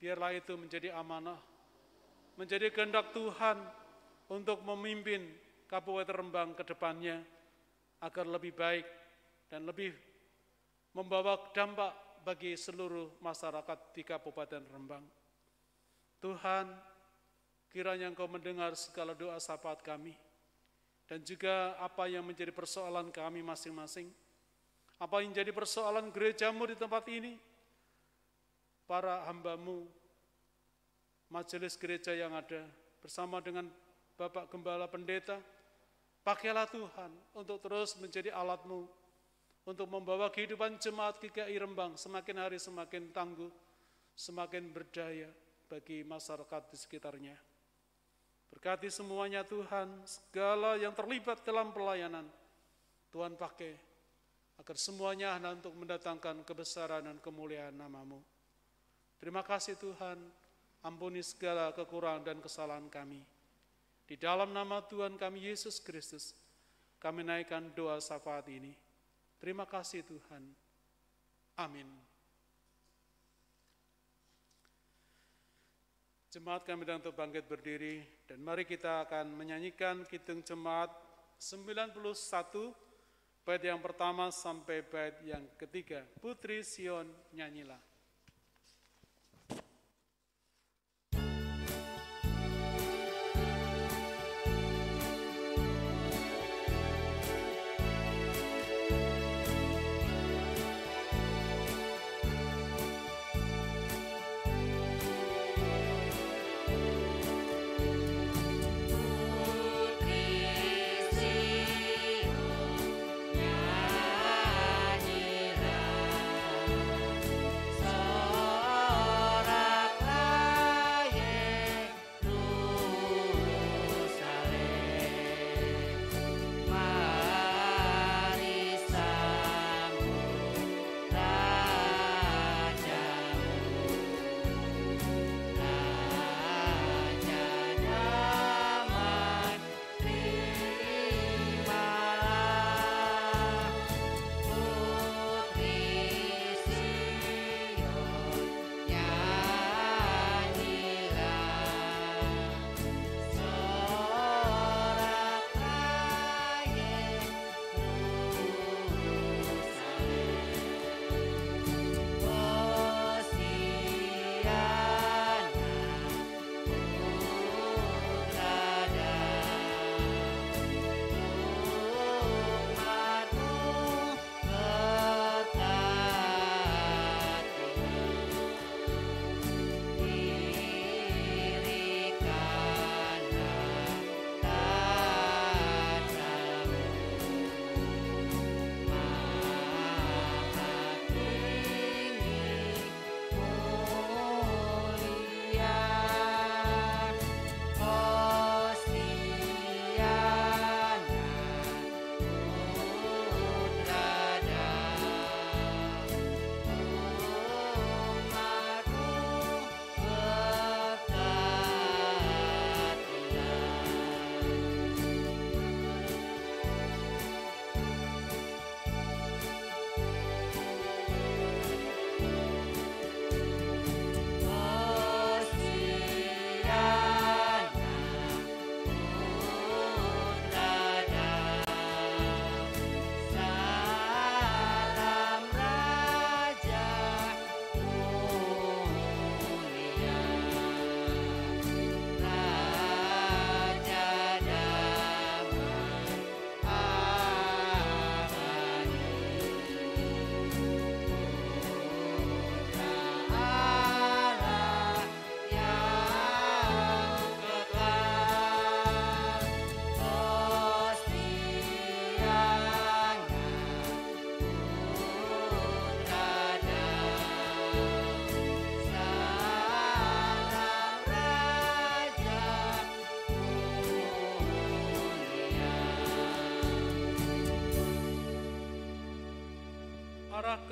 biarlah itu menjadi amanah, menjadi kehendak Tuhan untuk memimpin Kabupaten Rembang ke depannya, agar lebih baik dan lebih membawa dampak bagi seluruh masyarakat di Kabupaten Rembang. Tuhan, kiranya Engkau mendengar segala doa syafaat kami, dan juga apa yang menjadi persoalan kami masing-masing, apa yang menjadi persoalan gereja-Mu di tempat ini, para hamba-Mu, majelis gereja yang ada, bersama dengan Bapak Gembala Pendeta, pakailah Tuhan untuk terus menjadi alat-Mu, untuk membawa kehidupan jemaat GKI Rembang semakin hari semakin tangguh, semakin berdaya bagi masyarakat di sekitarnya. Berkati semuanya Tuhan, segala yang terlibat dalam pelayanan, Tuhan pakai, agar semuanya hanya untuk mendatangkan kebesaran dan kemuliaan nama-Mu. Terima kasih Tuhan, ampuni segala kekurangan dan kesalahan kami. Di dalam nama Tuhan kami Yesus Kristus, kami naikkan doa syafaat ini. Terima kasih Tuhan. Amin. Jemaat kami dan untuk bangkit berdiri, dan mari kita akan menyanyikan Kidung Jemaat 91, bait yang pertama sampai bait yang ketiga. Putri Sion, nyanyilah. Sa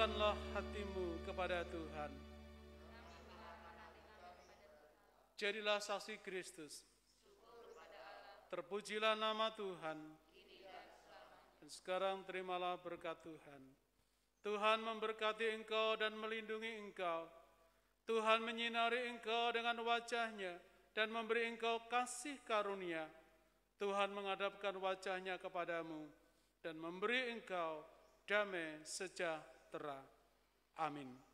Tundukkanlah hatimu kepada Tuhan. Jadilah saksi Kristus. Terpujilah nama Tuhan. Dan sekarang terimalah berkat Tuhan. Tuhan memberkati engkau dan melindungi engkau. Tuhan menyinari engkau dengan wajah-Nya dan memberi engkau kasih karunia. Tuhan menghadapkan wajah-Nya kepadamu dan memberi engkau damai sejahtera. Amin.